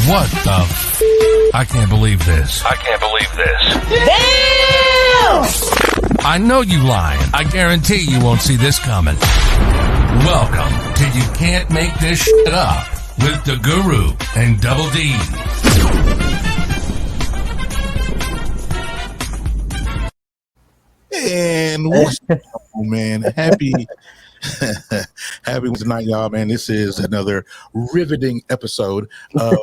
What the I can't believe this. I can't believe this. Damn! I know you lying. I guarantee you won't see this coming. Welcome to You Can't Make This Shit Up with the Guru and Double D. And what's up, man? Happy Wednesday night, y'all, man. This is another riveting episode of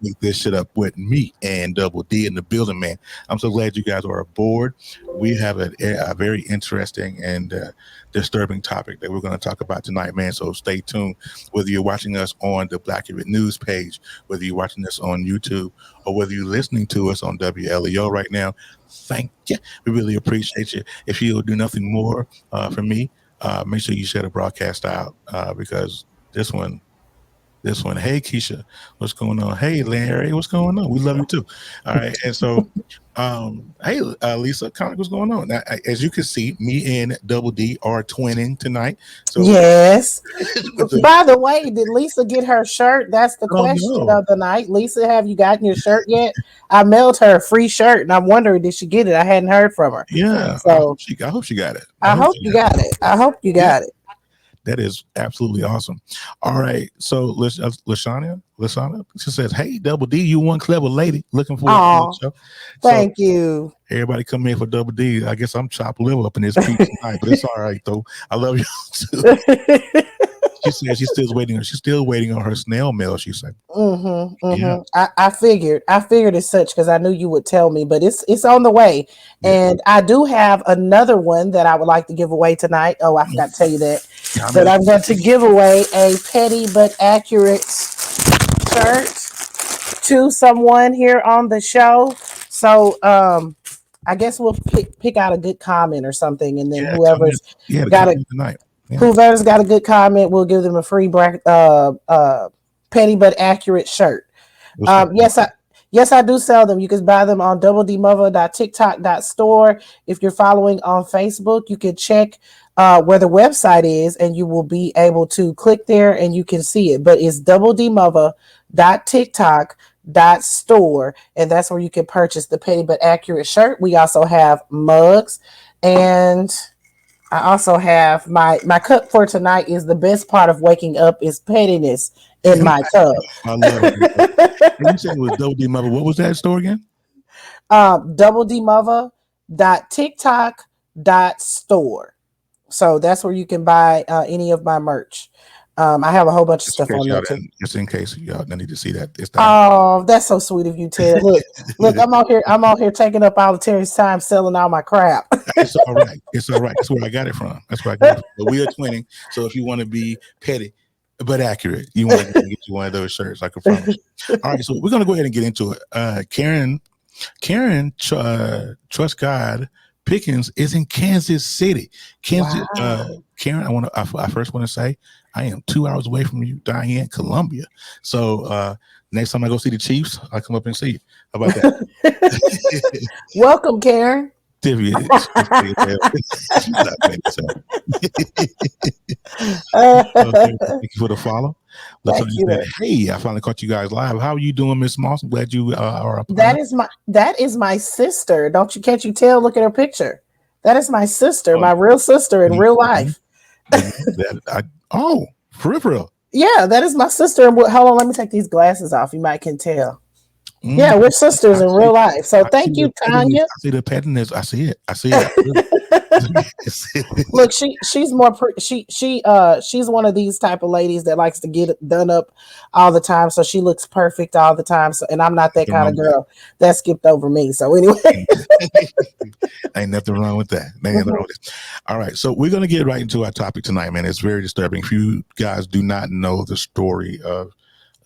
Make This Shit Up with me and Double D in the building, man. I'm so glad you guys are aboard. We have a very interesting and disturbing topic that we're going to talk about tonight, man. So stay tuned. Whether you're watching us on the Black Event News page, whether you're watching us on YouTube, or whether you're listening to us on WLEO right now, thank you. We really appreciate you. If you'll do nothing more for me, make sure you share the broadcast out because this one, hey, Keisha, what's going on? Hey, Larry, what's going on? We love you too. All right. And so, hey, Lisa, Connick, what's going on? Now, as you can see, me and Double D are twinning tonight. So yes. By the way, did Lisa get her shirt? That's the question of the night. Lisa, have you gotten your shirt yet? I mailed her a free shirt, and I'm wondering, did she get it? I hadn't heard from her. Yeah. So I hope she got it. I hope you got it. I hope you got it. That is absolutely awesome. All right. So Lashana, she says, hey, Double D, you one clever lady. Looking forward to the show. Thank you. Everybody come in for Double D. I guess I'm chopped liver up in this piece tonight, but it's all right, though. I love you too. She said she's still waiting on her snail mail, she said. Yeah. I figured as such because I knew you would tell me, but it's on the way. Yeah. And I do have another one that I would like to give away tonight. Oh, I forgot to tell you that. But I'm going to give away a petty but accurate shirt to someone here on the show. So I guess we'll pick out a good comment or something, and then whoever's got it tonight. Yeah. Whoever's got a good comment, we'll give them a free petty but accurate shirt. Yes, I do sell them. You can buy them on DaGuru&Doubledeemuva.tiktok.store. If you're following on Facebook, you can check where the website is, and you will be able to click there and you can see it. But it's DaGuru&Doubledeemuva.tiktok.store, and that's where you can purchase the petty but accurate shirt. We also have mugs, and I also have my cup for tonight is the best part of waking up is pettiness in my cup. I love it. You said it was Double D Mother. What was that store again? DoubleDeemuva.tiktok.store. So that's where you can buy any of my merch. I have a whole bunch of stuff on there too. Just in case y'all need to see that. Oh, that's so sweet of you, Ted. Look, I'm out here taking up all of Terry's time selling all my crap. It's all right. That's where I got it from. But we are twinning. So if you want to be petty but accurate, you want to get you one of those shirts. I can promise. All right, so we're gonna go ahead and get into it. Karen, Trust God Pickens is in Kansas City. Karen, I first want to say I am 2 hours away from you, Diane, Columbia. So next time I go see the Chiefs, I'll come up and see you. How about that? Welcome, Karen. Thank you for the follow. Hey, I finally caught you guys live. How are you doing, Miss Moss? I'm glad you are up. That is my sister. Can't you tell? Look at her picture. That is my sister, my real sister in real life. For real? Yeah, that is my sister. Hold on, let me take these glasses off. You might can tell. Yeah, we're sisters in real life. So thank you, Tanya. I see the pettiness. I see it. Look, she's more she's one of these type of ladies that likes to get done up all the time. So she looks perfect all the time. So, and I'm not that kind of girl that skipped over me. So anyway, ain't nothing wrong with that. All right, so we're gonna get right into our topic tonight, man. It's very disturbing. If you guys do not know the story of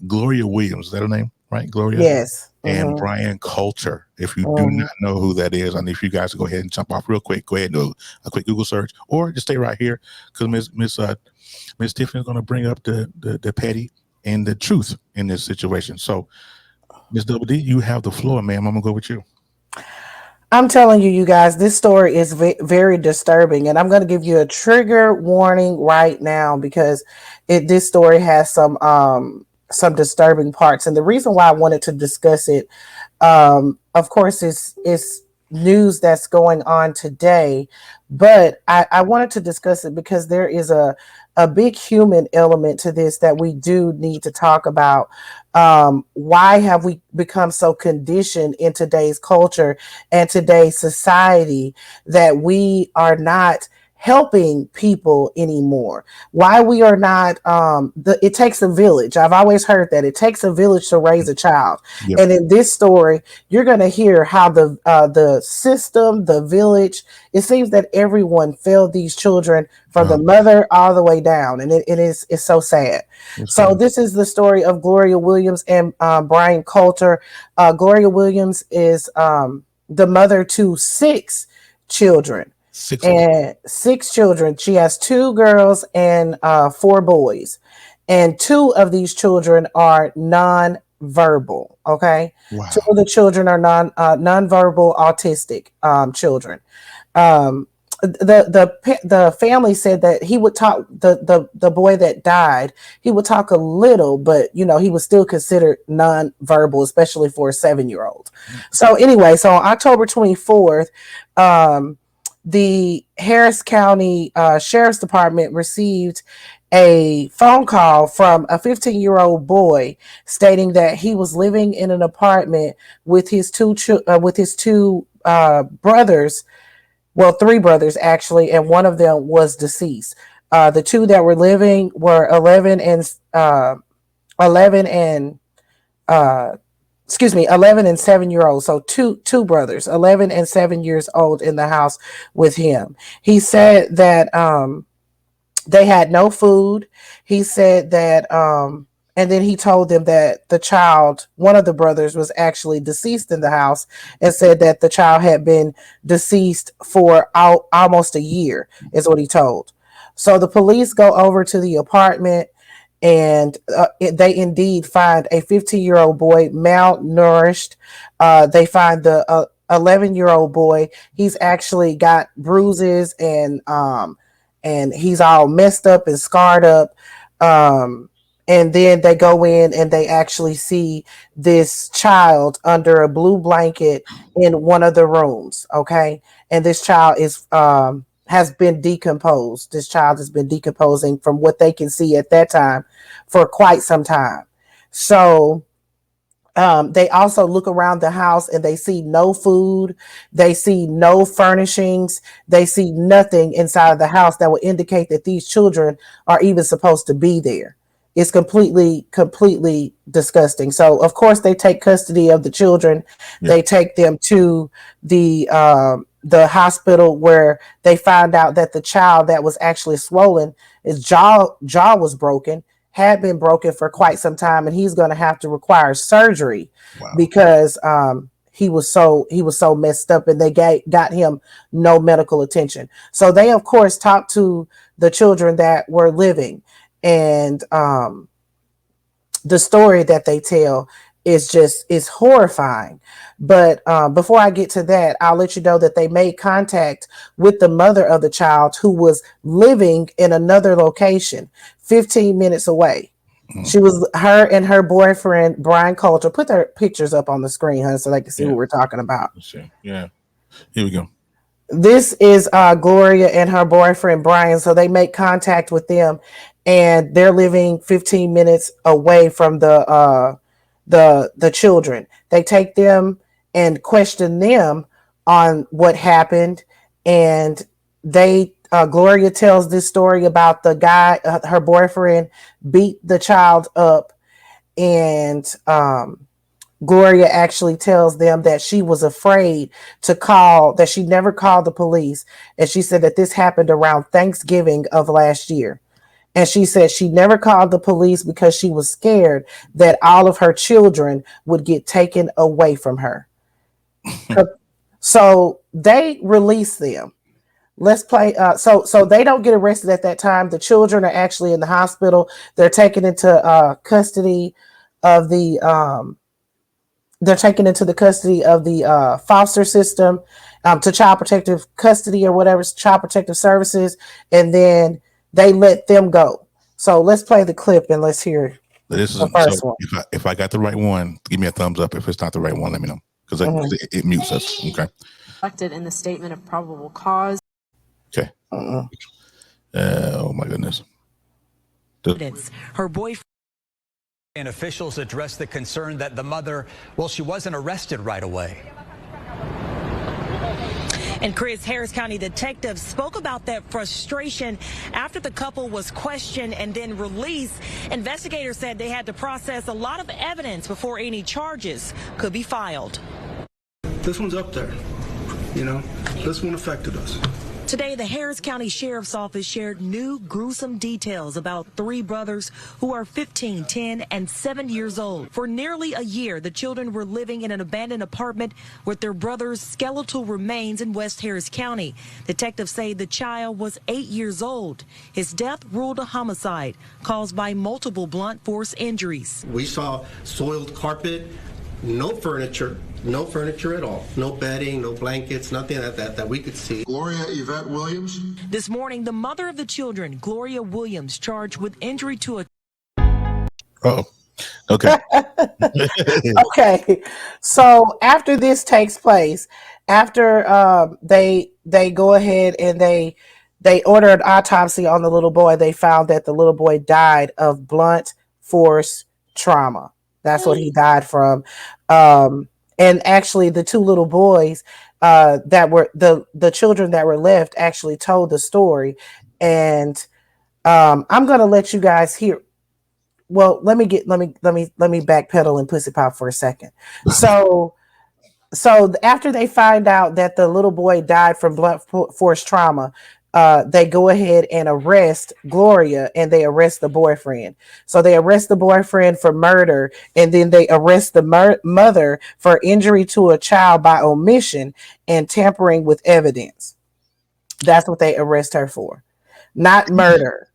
Gloria Williams, is that her name? Right, Gloria? Yes. And Brian Coulter. If you do not know who that is, and if you guys go ahead and jump off real quick, go ahead and do a quick Google search, or just stay right here because Miss Tiffany is going to bring up the petty and the truth in this situation. So, Miss Double D, you have the floor, ma'am. I'm gonna go with you. I'm telling you, you guys, this story is very disturbing, and I'm going to give you a trigger warning right now because this story has some disturbing parts, and the reason why I wanted to discuss it, of course, is news that's going on today, but I wanted to discuss it because there is a big human element to this that we do need to talk about. Why have we become so conditioned in today's culture and today's society that we are not helping people anymore? Why we are not it takes a village. I've always heard that it takes a village to raise a child. Yep. And in this story, you're going to hear how the system, the village, it seems that everyone failed these children from the mother all the way down, and it's so sad. So this is the story of Gloria Williams and Brian Coulter. Gloria Williams is the mother to six children. Six children. She has two girls and four boys, and two of these children are non-verbal. Okay, Wow. Two of the children are non-verbal autistic children. The family said that he would talk, the boy that died, he would talk a little, but he was still considered non-verbal, especially for a 7-year-old. So anyway, so on October 24th, the Harris County Sheriff's Department received a phone call from a 15-year-old boy stating that he was living in an apartment with his two brothers. Well, three brothers actually, and one of them was deceased. The two that were living were 11 and 7-year-old. So two brothers, 11 and 7 years old, in the house with him. He said that they had no food. He said that and then he told them that the child, one of the brothers, was actually deceased in the house, and said that the child had been deceased for almost a year, is what he told. So the police go over to the apartment, and they indeed find a 15-year-old boy malnourished. They find the 11-year-old boy. He's actually got bruises and he's all messed up and scarred up. And then they go in and they actually see this child under a blue blanket in one of the rooms. Okay. And this child has been decomposed. This child has been decomposing, from what they can see at that time, for quite some time. So they also look around the house and they see no food. They see no furnishings. They see nothing inside of the house that would indicate that these children are even supposed to be there. It's completely disgusting. So of course they take custody of the children. Yeah. They take them to the hospital, where they find out that the child that was actually swollen, his jaw was broken, had been broken for quite some time, and he's going to have to require surgery. Wow. Because he was so messed up, and they got him no medical attention. So they of course talked to the children that were living. And the story that they tell is horrifying. But before I get to that, I'll let you know that they made contact with the mother of the child, who was living in another location 15 minutes away. She was, her and her boyfriend, Brian Coulter. Put their pictures up on the screen, huh, so they can see what we're talking about. Yeah. Here we go. This is Gloria and her boyfriend, Brian. So they make contact with them, and they're living 15 minutes away from the children. They take them and question them on what happened, and Gloria tells this story about the guy, her boyfriend, beat the child up, and Gloria actually tells them that she was afraid that she never called the police, and she said that this happened around Thanksgiving of last year. And she said she never called the police because she was scared that all of her children would get taken away from her. So they release them. Let's play. So they don't get arrested at that time. The children are actually in the hospital. They're taken into custody of the foster system. to child protective custody or whatever, child protective services, and then they let them go. So let's play the clip and let's hear this is the first so one. If I got the right one, give me a thumbs up. If it's not the right one, let me know, because it mutes us. Okay. Reflected in the statement of probable cause. Okay. Oh my goodness. Her boyfriend and officials addressed the concern that the mother, well, she wasn't arrested right away. And Chris, Harris County detectives spoke about that frustration after the couple was questioned and then released. Investigators said they had to process a lot of evidence before any charges could be filed. This one's up there, you know, this one affected us. Today, the Harris County Sheriff's Office shared new gruesome details about 3 brothers who are 15, 10, and 7 years old. For nearly a year, the children were living in an abandoned apartment with their brother's skeletal remains in West Harris County. Detectives say the child was 8 years old. His death ruled a homicide caused by multiple blunt force injuries. We saw soiled carpet, no furniture at all. No bedding, no blankets, nothing like that we could see. Gloria Yvette Williams. This morning, the mother of the children, Gloria Williams, charged with injury to a... Oh, okay. Okay. So after this takes place, after they go ahead and they order an autopsy on the little boy, they found that the little boy died of blunt force trauma. That's what he died from. And actually, the 2 little boys that were the children that were left actually told the story. And I'm gonna let you guys hear. Well, let me backpedal and pussy pop for a second. So after they find out that the little boy died from blunt force trauma, they go ahead and arrest Gloria and they arrest the boyfriend. So they arrest the boyfriend for murder, and then they arrest the mother for injury to a child by omission and tampering with evidence. That's what they arrest her for, not murder.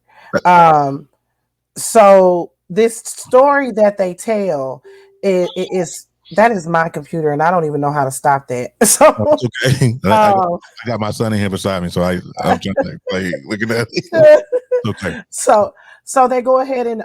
So this story that they tell is that is my computer, and I don't even know how to stop that. So okay. I got my son in here beside me, so I'm trying to play looking at it. Okay. So they go ahead and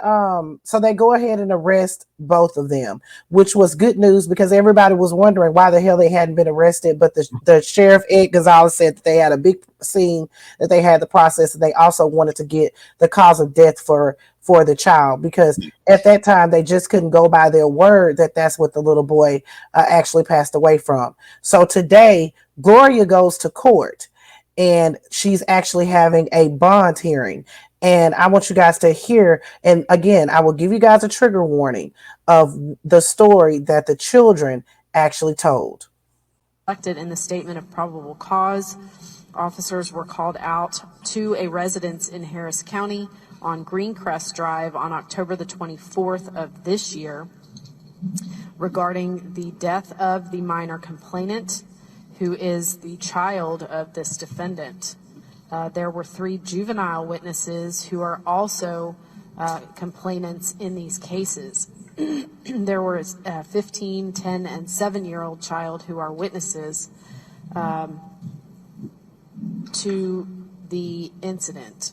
arrest both of them, which was good news because everybody was wondering why the hell they hadn't been arrested. But the sheriff, Ed Gonzalez, said that they had a big scene that they had the process, and they also wanted to get the cause of death for the child, because at that time they just couldn't go by their word that that's what the little boy actually passed away from. So today, Gloria goes to court, and she's actually having a bond hearing. And I want you guys to hear, and again, I will give you guys a trigger warning of the story that the children actually told. Reflected in the statement of probable cause, officers were called out to a residence in Harris County on Greencrest Drive on October the 24th of this year regarding the death of the minor complainant, who is the child of this defendant. There were 3 juvenile witnesses who are also complainants in these cases. There was a 15, 10, and 7-year-old child who are witnesses to the incident.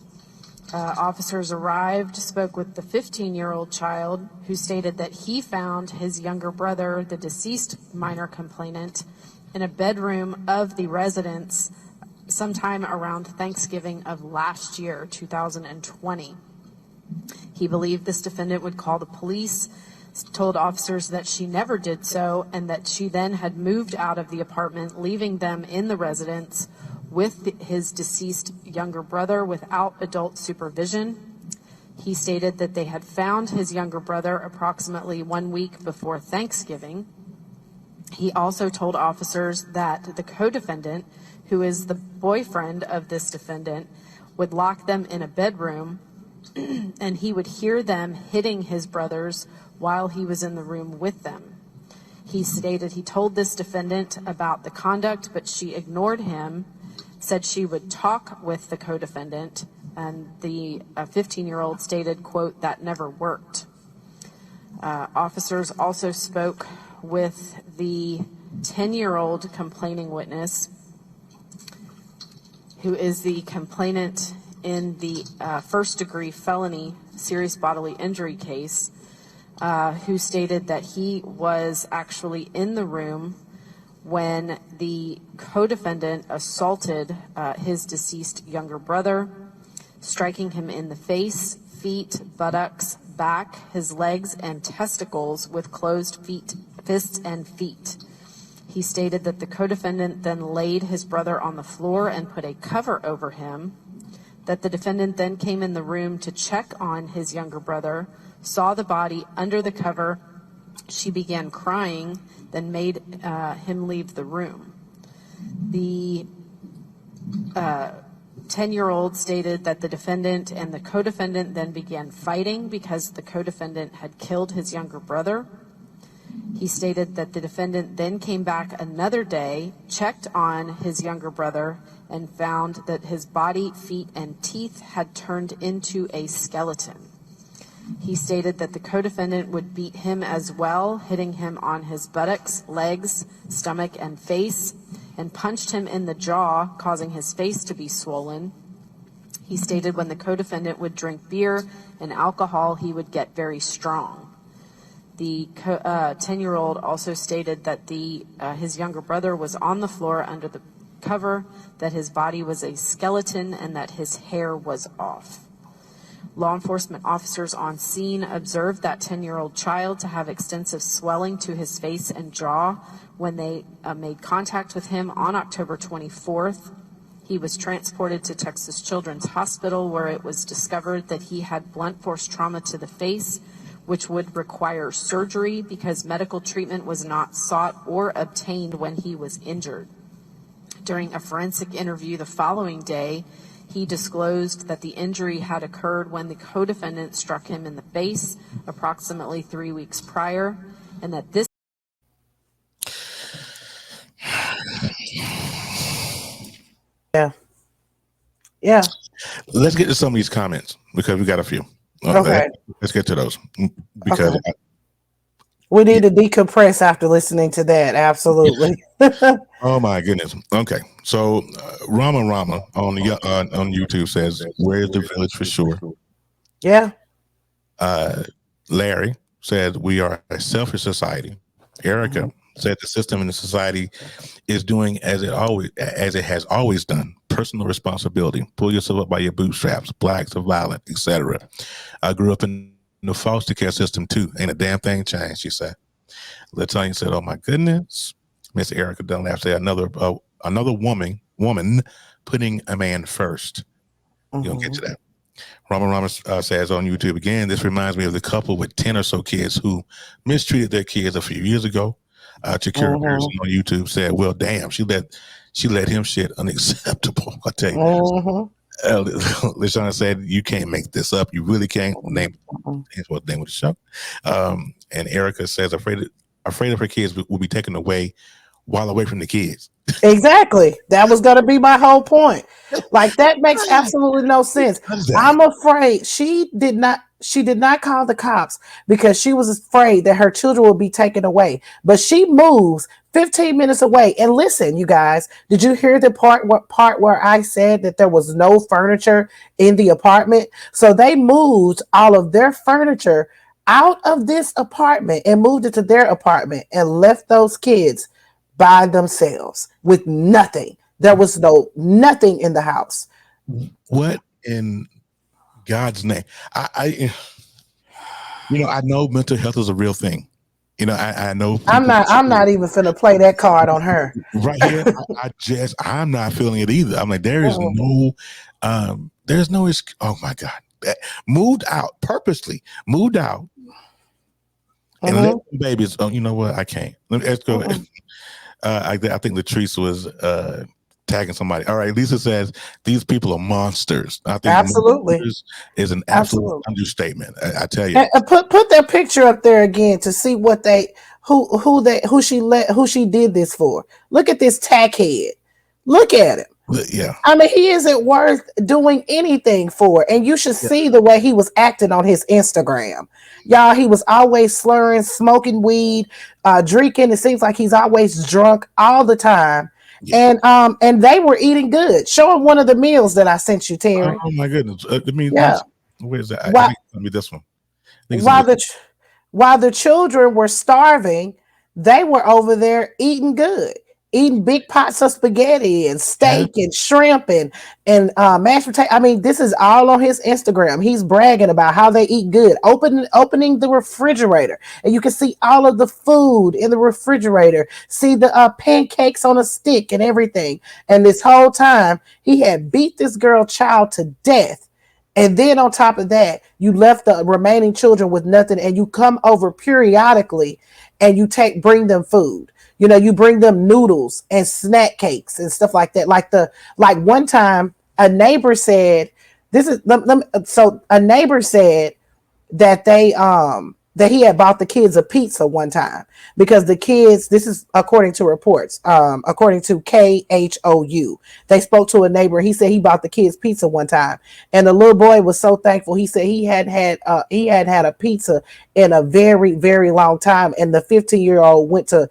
Officers arrived, spoke with the 15-year-old child, who stated that he found his younger brother, the deceased minor complainant, in a bedroom of the residence sometime around Thanksgiving of last year, 2020. He believed this defendant would call the police, told officers that she never did so, and that she then had moved out of the apartment, leaving them in the residence with his deceased younger brother without adult supervision. He stated that they had found his younger brother approximately 1 week before Thanksgiving. He also told officers that the co-defendant, who is the boyfriend of this defendant, would lock them in a bedroom and he would hear them hitting his brothers while he was in the room with them. He stated he told this defendant about the conduct, but she ignored him, said she would talk with the co-defendant, and the 15-year-old stated, quote, that never worked. Officers also spoke with the 10-year-old complaining witness, who is the complainant in the first-degree felony serious bodily injury case, who stated that he was actually in the room when the co-defendant assaulted his deceased younger brother, striking him in the face, feet, buttocks, back, his legs, and testicles with closed fists and feet. He stated that the co-defendant then laid his brother on the floor and put a cover over him, that the defendant then came in the room to check on his younger brother, saw the body under the cover. She began crying, then made him leave the room. The 10-year-old stated that the defendant and the co-defendant then began fighting because the co-defendant had killed his younger brother. He stated that the defendant then came back another day, checked on his younger brother, and found that his body, feet, and teeth had turned into a skeleton. He stated that the co-defendant would beat him as well, hitting him on his buttocks, legs, stomach, and face, and punched him in the jaw, causing his face to be swollen. He stated when the co-defendant would drink beer and alcohol, he would get very strong. The 10-year-old also stated that his younger brother was on the floor under the cover, that his body was a skeleton, and that his hair was off. Law enforcement officers on scene observed that 10-year-old child to have extensive swelling to his face and jaw when they made contact with him on October 24th. He was transported to Texas Children's Hospital, where it was discovered that he had blunt force trauma to the face, which would require surgery because medical treatment was not sought or obtained when he was injured. During a forensic interview the following day, he disclosed that the injury had occurred when the co-defendant struck him in the face approximately 3 weeks prior, and that this Yeah. Let's get to some of these comments because we got a few. Okay. Let's get to those because we need to decompress after listening to that. Absolutely. oh my goodness. Okay, so Rama on YouTube says, "Where's the village for sure?" Yeah. Larry said, "We are a selfish society." Erica said, "The system in the society is doing as it has always done. Personal responsibility. Pull yourself up by your bootstraps. Blacks are violent, etc. I grew up in the foster care system too. Ain't a damn thing changed," she said. Latanya said, "Oh my goodness." Miss Erica Dunlap said, another woman putting a man first. You'll get to that. Rama says on YouTube again, "This reminds me of the couple with 10 or so kids who mistreated their kids a few years ago." Shakira Harrison on YouTube said, "Well, damn, she let him shit unacceptable." I tell you. Lashana said, "You can't make this up. You really can't." Here's what the name of the show. And Erica says, afraid of her kids will be taken away while away from the kids. Exactly. That was going to be my whole point. Like, that makes absolutely no sense. I'm afraid she did not call the cops because she was afraid that her children would be taken away. But she moves 15 minutes away. And listen, you guys, did you hear the part where I said that there was no furniture in the apartment? So they moved all of their furniture out of this apartment and moved it to their apartment and left those kids by themselves with nothing. There was nothing in the house. What in God's name? I know mental health is a real thing. I know. I'm not even finna play that card on her right here. I'm not feeling it either. I'm like, there's no. Oh my God, purposely moved out, and let them babies. Oh, you know what? I can't. Let's go. I think Latrice was tagging somebody. All right, Lisa says these people are monsters. I think absolutely is an absolute understatement. I tell you. And put their picture up there again to see what who she did this for. Look at this tackhead. Look at him. Yeah. I mean, he isn't worth doing anything for. And you should see the way he was acting on his Instagram. Y'all, he was always slurring, smoking weed, drinking. It seems like he's always drunk all the time. And they were eating good. Show him one of the meals that I sent you, Terry. Oh my goodness! Where's that? Why, I think it's gonna be this one. while the children were starving, they were over there eating good, eating big pots of spaghetti and steak and shrimp and mashed potato. I mean, this is all on his Instagram. He's bragging about how they eat good, opening the refrigerator, and you can see all of the food in the refrigerator. See the pancakes on a stick and everything. And this whole time, he had beat this girl child to death. And then on top of that, you left the remaining children with nothing, and you come over periodically and you bring them food. You know, you bring them noodles and snack cakes and stuff like that. Like one time a neighbor said, a neighbor said that that he had bought the kids a pizza one time because the kids, this is according to reports, according to KHOU, they spoke to a neighbor. He said he bought the kids pizza one time, and the little boy was so thankful. He said he had had a pizza in a very, very long time. And the 15-year-old went to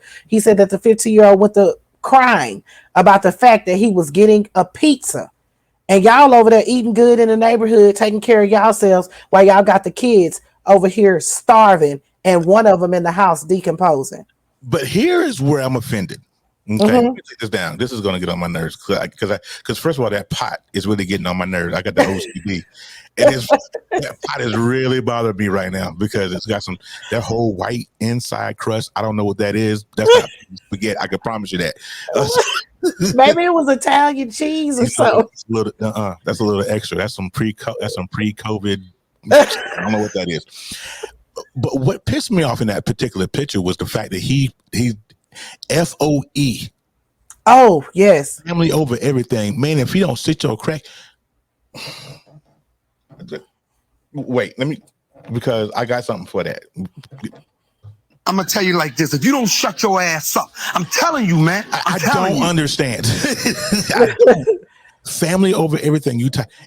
crying about the fact that he was getting a pizza. And y'all over there eating good in the neighborhood, taking care of yourselves while y'all got the kids over here starving and one of them in the house decomposing. But here is where I'm offended. Okay, let me take this down. This is going to get on my nerves because first of all, that pot is really getting on my nerves. I got the OCD. That pot is really bothering me right now because it's got that whole white inside crust. I don't know what that is. That's not spaghetti. I can promise you that. Maybe it was Italian cheese or so. That's a little extra. That's some pre-COVID. I don't know what that is. But what pissed me off in that particular picture was the fact that he FOE. Oh, yes. Family over everything. Man, if you don't sit your crack. Wait, because I got something for that. I'm going to tell you like this. If you don't shut your ass up, I'm telling you, man. I don't understand. Family over everything.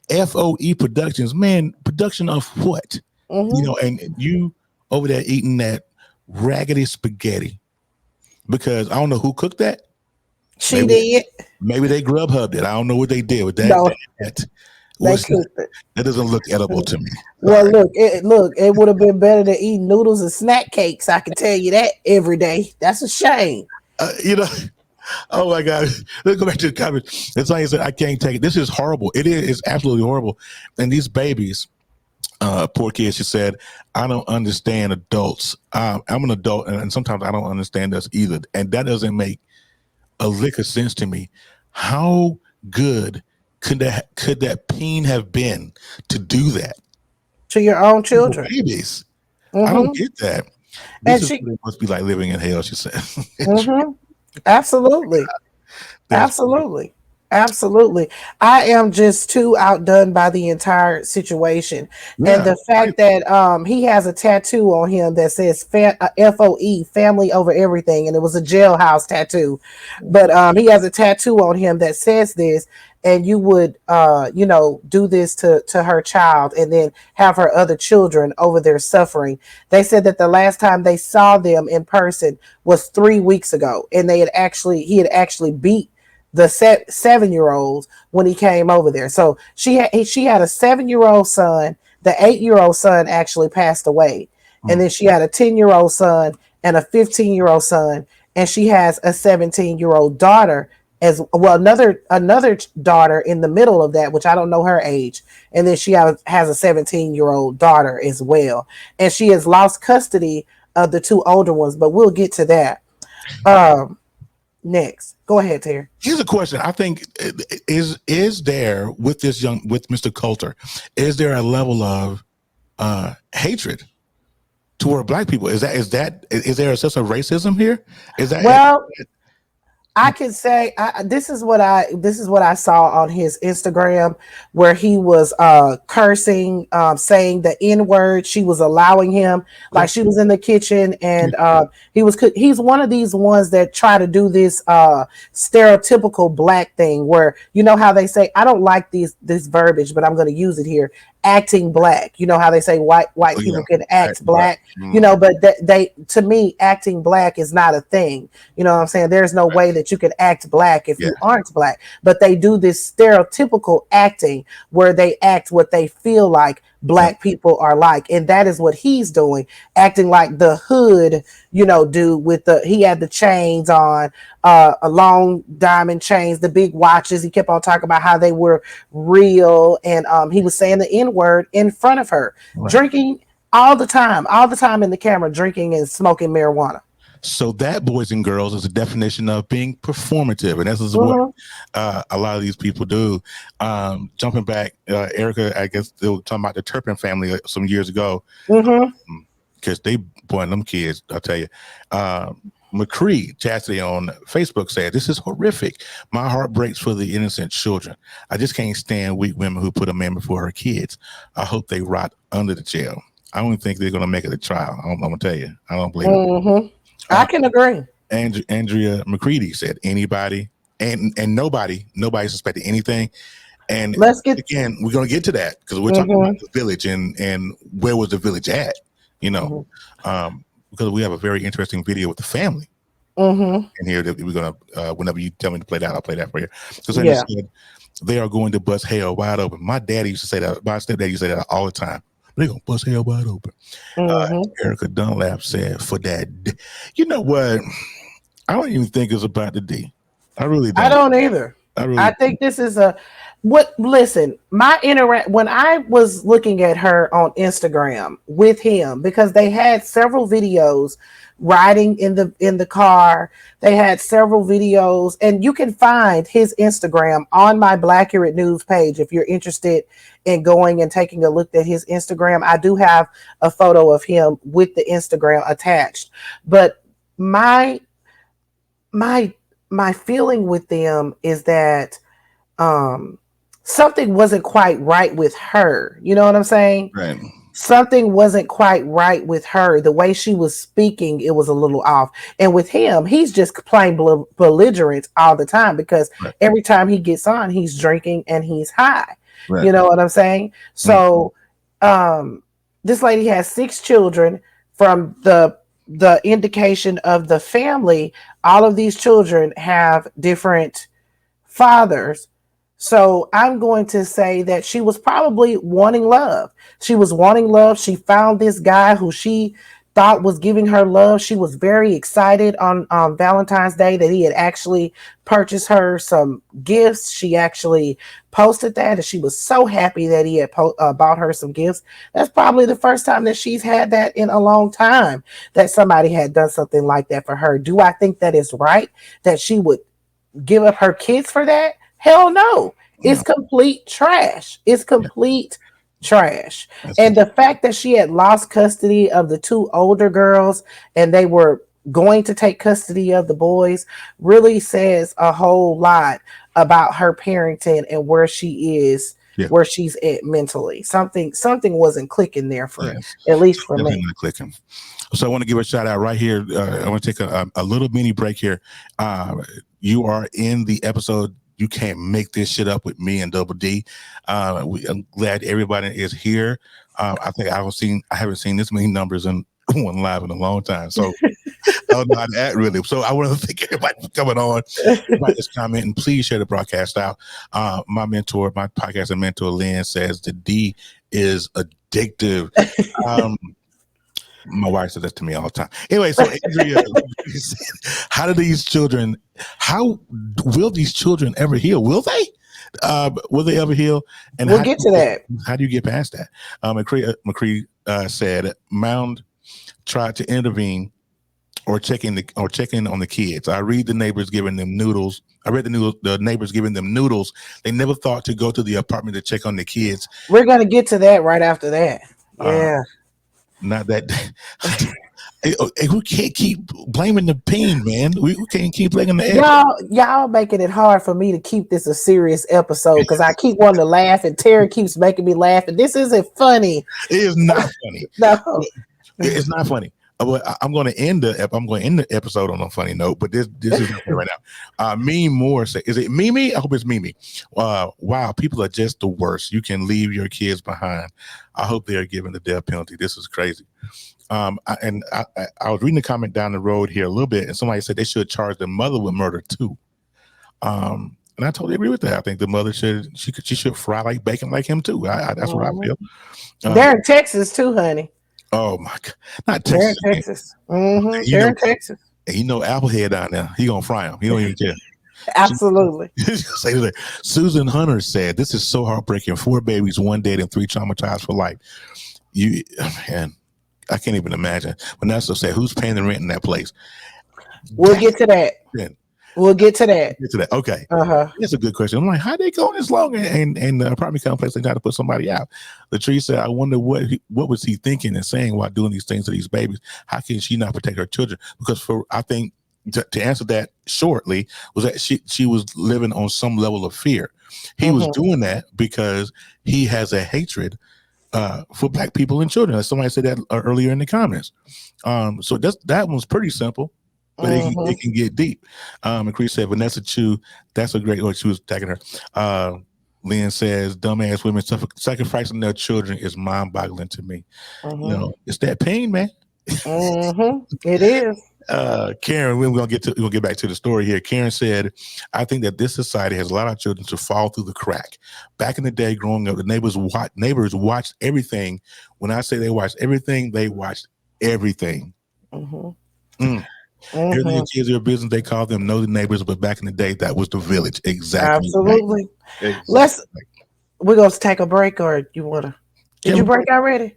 FOE Productions, man. Production of what? You know, and you over there eating that raggedy spaghetti because I don't know who cooked that. She did. Maybe they Grubhubbed it. I don't know what they did with that. No, that doesn't look edible to me. Well, look, it would have been better to eat noodles and snack cakes. I can tell you that every day. That's a shame. You know. Oh my God! Let's go back to the comments. It's like I said, I can't take it. This is horrible. It's absolutely horrible. And these babies, poor kids. She said, "I don't understand adults. I'm an adult, and sometimes I don't understand us either." And that doesn't make a lick of sense to me. How good could that peen have been to do that to your own children, babies? I don't get that. It must be like living in hell. She said. Absolutely. Absolutely. I am just too outdone by the entire situation. And the fact that he has a tattoo on him that says FOE, family over everything. And it was a jailhouse tattoo. But he has a tattoo on him that says this. And you would, do this to her child and then have her other children over there suffering. They said that the last time they saw them in person was 3 weeks ago. And he had actually beat the 7-year-olds when he came over there. So she had a 7-year-old son. The 8-year-old son actually passed away. And then she had a 10-year-old son and a 15-year-old son. And she has a 17-year-old daughter as well, another daughter in the middle of that, which I don't know her age. And then she has a 17-year-old daughter as well. And she has lost custody of the two older ones, but we'll get to that. Next. Go ahead, Terry. Here's a question. I think is there with Mr. Coulter, is there a level of hatred toward Black people? Is there a sense of racism here? I can say this is what I saw on his Instagram, where he was cursing, saying the N-word. She was allowing him, like she was in the kitchen, and he's one of these ones that try to do this stereotypical Black thing, where you know how they say, I don't like this verbiage, but I'm going to use it here. acting black. You know how they say white people can act black, Mm-hmm. you know, but they to me, acting black is not a thing. You know what I'm saying? There's no way that you can act black if you aren't black. But they do this stereotypical acting where they act what they feel like black people are like, and that is what he's doing, acting like the hood, you know, dude with he had the chains on, a long diamond chains, the big watches. He kept on talking about how they were real, and he was saying the N-word in front of her, drinking all the time in the camera, drinking and smoking marijuana. So that, boys and girls, is a definition of being performative, and this is what a lot of these people do. Jumping back, Erica, I guess they were talking about the Turpin family some years ago, because they, boy, them kids, I'll tell you. McCree Chastity on Facebook said, "This is horrific. My heart breaks for the innocent children. I just can't stand weak women who put a man before her kids. I hope they rot under the jail. I don't think they're going to make it to trial. I'm going to tell you. I don't believe it." I can agree. Andrea McCready said, "Anybody and nobody suspected anything." And let's get again, we're going to get to that because we're talking about the village and where was the village at, you know, because we have a very interesting video with the family in here that we're going to, whenever you tell me to play that, I'll play that for you. Because said, they are going to bust hell wide open. My daddy used to say that. My stepdad used to say that all the time. They're going to bust hell wide open. Erica Dunlap said, "For that, you know what? I don't even think it's about the D. I really don't. I don't either. I think this is listen, when I was looking at her on Instagram with him, because they had several videos riding in the car. They had several videos, and you can find his Instagram on my Black Accurate News page if you're interested in going and taking a look at his Instagram. I do have a photo of him with the Instagram attached. But my feeling with them is that something wasn't quite right with her. You know what I'm saying? Right. Something wasn't quite right with her. The way she was speaking, it was a little off. And with him, he's just plain belligerent all the time, because every time he gets on, he's drinking and he's high. You know what I'm saying? So this lady has 6 children. From the indication of the family, all of these children have different fathers. So I'm going to say that she was probably wanting love. She was wanting love. She found this guy who she thought was giving her love. She was very excited on Valentine's Day that he had actually purchased her some gifts. She actually posted that, and she was so happy that he had bought her some gifts. That's probably the first time that she's had that in a long time, that somebody had done something like that for her. Do I think that is right that she would give up her kids for that? Hell no. It's complete trash. It's complete trash. And the fact that she had lost custody of the 2 older girls and they were going to take custody of the boys really says a whole lot about her parenting and where she is, where she's at mentally. Something wasn't clicking there for at least for me. Clicking. So I want to give a shout out right here. I want to take a little mini break here. You are in the episode You Can't Make This Shit Up with me and Double D. I'm glad everybody is here. I think I haven't seen this many numbers in one live in a long time. So I don't know how to act really. So I want to thank everybody for coming on, write this comment, and please share the broadcast out. My podcasting mentor, Lynn, says the D is addictive. My wife says that to me all the time. Anyway, so Andrea, how will these children ever heal? Will they? Will they ever heal? And we'll get to that. How do you get past that? McCree said Mound tried to intervene or check in on the kids. I read the neighbors giving them noodles. The neighbors giving them noodles. They never thought to go to the apartment to check on the kids. We're gonna get to that right after that. Yeah. Not that we can't keep blaming the pain, man. We can't keep blaming the y'all making it hard for me to keep this a serious episode because I keep wanting to laugh and Terry keeps making me laugh, and this isn't funny. It is not funny. No, it's not funny. I'm going to end the episode on a funny note, but this is right now. Me Moore say, is it Mimi? I hope it's Mimi. Wow, people are just the worst. You can leave your kids behind. I hope they are given the death penalty. This is crazy. I was reading the comment down the road here a little bit, and somebody said they should charge the mother with murder too. And I totally agree with that. I think the mother should fry like bacon like him too. That's what I feel. They're in Texas too, honey. Oh my God, not Texas. They're in Texas. They're in Texas. And Applehead down there. He gonna fry him. He don't even care. Absolutely. Susan Hunter said, "This is so heartbreaking. 4 babies, 1 dead, and 3 traumatized for life." Man, I can't even imagine. Vanessa said, "Who's paying the rent in that place?" We'll get to that. We'll get to that. Okay. That's a good question. I'm like, how they go this long? And the apartment complex, they got to put somebody out. Latrice said, I wonder what was he thinking and saying while doing these things to these babies? How can she not protect her children? Because I think to answer that shortly was that she was living on some level of fear. He was doing that because he has a hatred for Black people and children. As somebody said that earlier in the comments. So that one's pretty simple. But it can get deep. And Chris said, Vanessa Chu, that's a great one. She was attacking her. Lynn says, dumbass women sacrificing their children is mind-boggling to me. It's that pain, man. It is. Karen, we're gonna get back to the story here. Karen said, I think that this society has allowed our children to fall through the crack. Back in the day, growing up, the neighbors watched everything. When I say they watched everything, they watched everything. Everything your kids are your business. They call them nosy neighbors, but back in the day, that was the village. Exactly. Absolutely. Right. We're gonna take a break, or you wanna? Did you break already?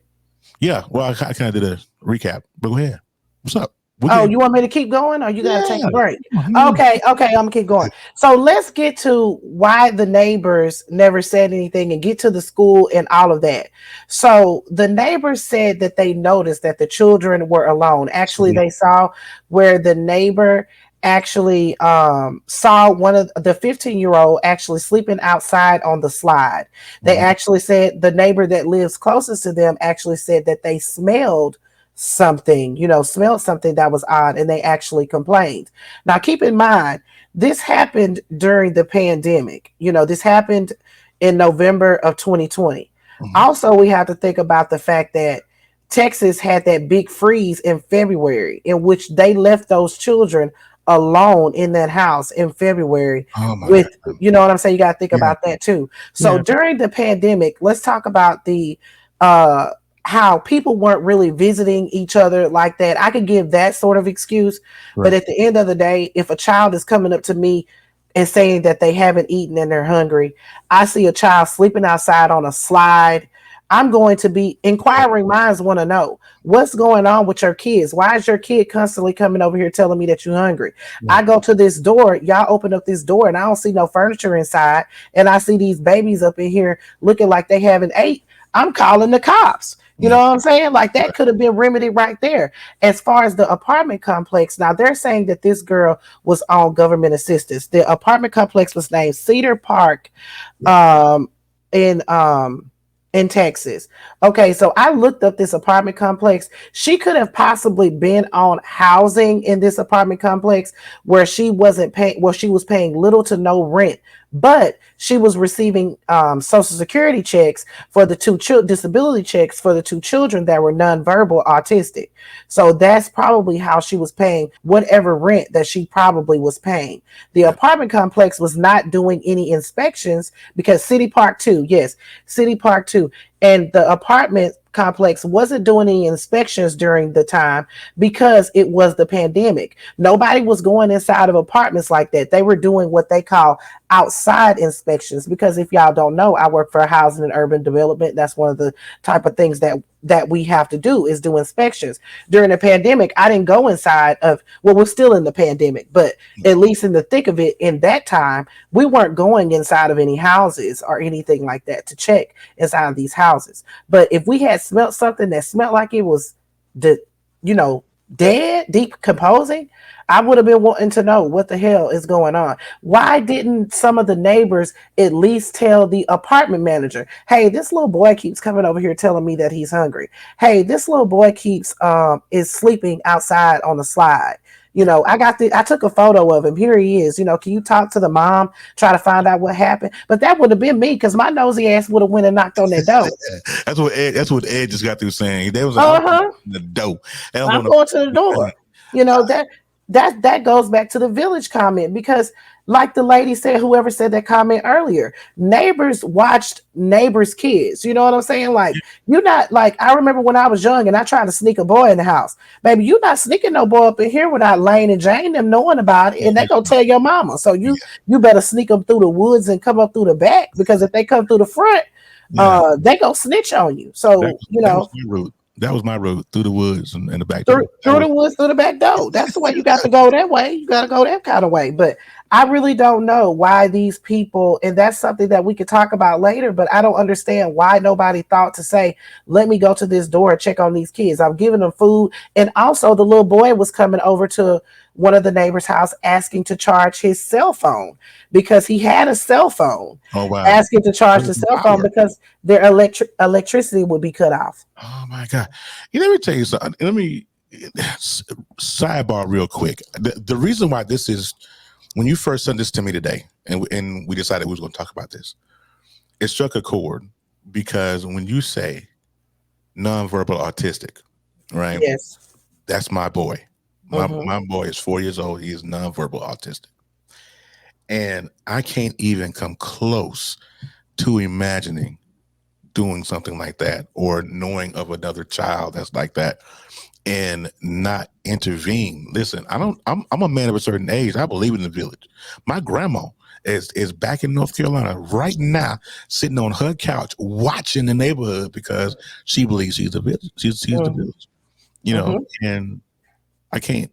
Yeah. Well, I kind of did a recap, but go ahead. What's up? You want me to keep going, or you gotta take a break? Okay, I'm gonna keep going. So let's get to why the neighbors never said anything and get to the school and all of that. So the neighbors said that they noticed that the children were alone. Actually, they saw where the neighbor actually saw one of the 15-year-old actually sleeping outside on the slide. They actually said the neighbor that lives closest to them actually said that they smelled something that was odd, and they actually complained. Now, keep in mind, this happened during the pandemic. This happened in November of 2020. Also, we have to think about the fact that Texas had that big freeze in February, in which they left those children alone in that house in February with, you know what I'm saying? You got to think about that too. So during the pandemic, let's talk about the how people weren't really visiting each other like that. I could give that sort of excuse, but at the end of the day, if a child is coming up to me and saying that they haven't eaten and they're hungry, I see a child sleeping outside on a slide, I'm going to be inquiring minds want to know what's going on with your kids. Why is your kid constantly coming over here telling me that you're hungry? I go to this door, y'all open up this door, and I don't see no furniture inside, and I see these babies up in here looking like they haven't ate. I'm calling the cops. You know what I'm saying? Like that could have been remedied right there. As far as the apartment complex, now they're saying that this girl was on government assistance. The apartment complex was named Cedar Park in Texas. Okay, so I looked up this apartment complex. She could have possibly been on housing in this apartment complex where she wasn't paying, where she was paying little to no rent, but she was receiving Social Security checks for the disability checks for the 2 children that were nonverbal autistic. So that's probably how she was paying whatever rent that she probably was paying. The apartment complex was not doing any inspections because City Park 2, and the apartment complex wasn't doing any inspections during the time because it was the pandemic. Nobody was going inside of apartments like that. They were doing what they call outside inspections, because if y'all don't know, I work for housing and urban development. That's one of the type of things that we have to do is do inspections. During the pandemic, I didn't go inside of, well, we're still in the pandemic, but at least in the thick of it, in that time, we weren't going inside of any houses or anything like that to check inside of these houses. But if we had smelled something that smelled like it was dead, decomposing, I would have been wanting to know what the hell is going on. Why didn't some of the neighbors at least tell the apartment manager, hey, this little boy keeps coming over here telling me that he's hungry. Hey, this little boy keeps is sleeping outside on the slide. I took a photo of him. Here he is. Can you talk to the mom, try to find out what happened? But that would have been me, because my nosy ass would have went and knocked on that door. That's what Ed just got through saying. There was the door. I'm going to the door. That goes back to the village comment, because like the lady said, whoever said that comment earlier, neighbors watched neighbors' kids. You know what I'm saying? Like, you're not like, I remember when I was young and I tried to sneak a boy in the house. Baby, you're not sneaking no boy up in here without Lane and Jane them knowing about it, and they gonna tell your mama. So you better sneak them through the woods and come up through the back, because if they come through the front, they gonna snitch on you. So that was my route, through the woods and the back door. Through the woods, through the back door. That's the way you got to go that way. You got to go that kind of way. But I really don't know why these people, and that's something that we could talk about later, but I don't understand why nobody thought to say, let me go to this door and check on these kids. I'm giving them food. And also the little boy was coming over to one of the neighbors' house asking to charge his cell phone, because he had a cell phone. Oh, wow. Asking to charge the cell phone because their electricity would be cut off. Oh my God. Let me tell you something. Let me sidebar real quick. The reason why this is, when you first sent this to me today, and we decided we was going to talk about this, it struck a chord, because when you say nonverbal autistic, right? Yes. That's my boy. My boy is 4 years old. He is nonverbal autistic. And I can't even come close to imagining doing something like that, or knowing of another child that's like that and not intervene. Listen, I'm a man of a certain age. I believe in the village. My grandma is back in North Carolina right now, sitting on her couch watching the neighborhood, because she believes she's the village. She's the village, and I can't,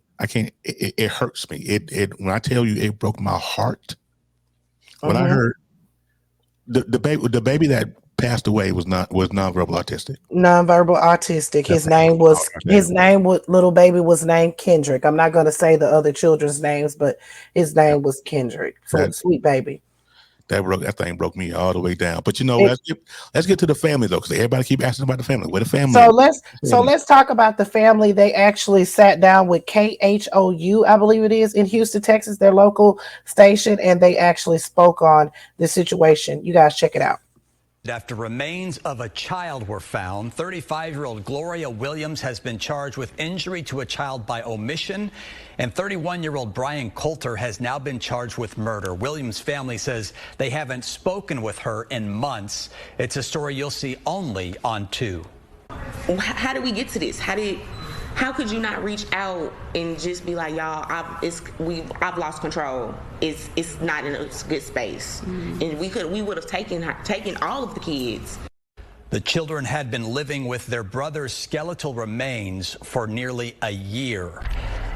it hurts me. It when I tell you, it broke my heart when I heard the baby that passed away was nonverbal autistic. Nonverbal autistic. His name was little baby was named Kendrick. I'm not going to say the other children's names, but his name was Kendrick. So sweet baby. That thing broke me all the way down. But let's get to the family though, because everybody keep asking about the family. Where the family? So let's talk about the family. They actually sat down with KHOU, I believe it is, in Houston, Texas, their local station, and they actually spoke on the situation. You guys check it out. After remains of a child were found, 35-year-old Gloria Williams has been charged with injury to a child by omission, and 31-year-old Brian Coulter has now been charged with murder. Williams' family says they haven't spoken with her in months. It's a story you'll see only on 2. How did we get to this? How could you not reach out and just be like, y'all, I've lost control. It's not in a good space. And we would have taken all of the kids. The children had been living with their brother's skeletal remains for nearly a year.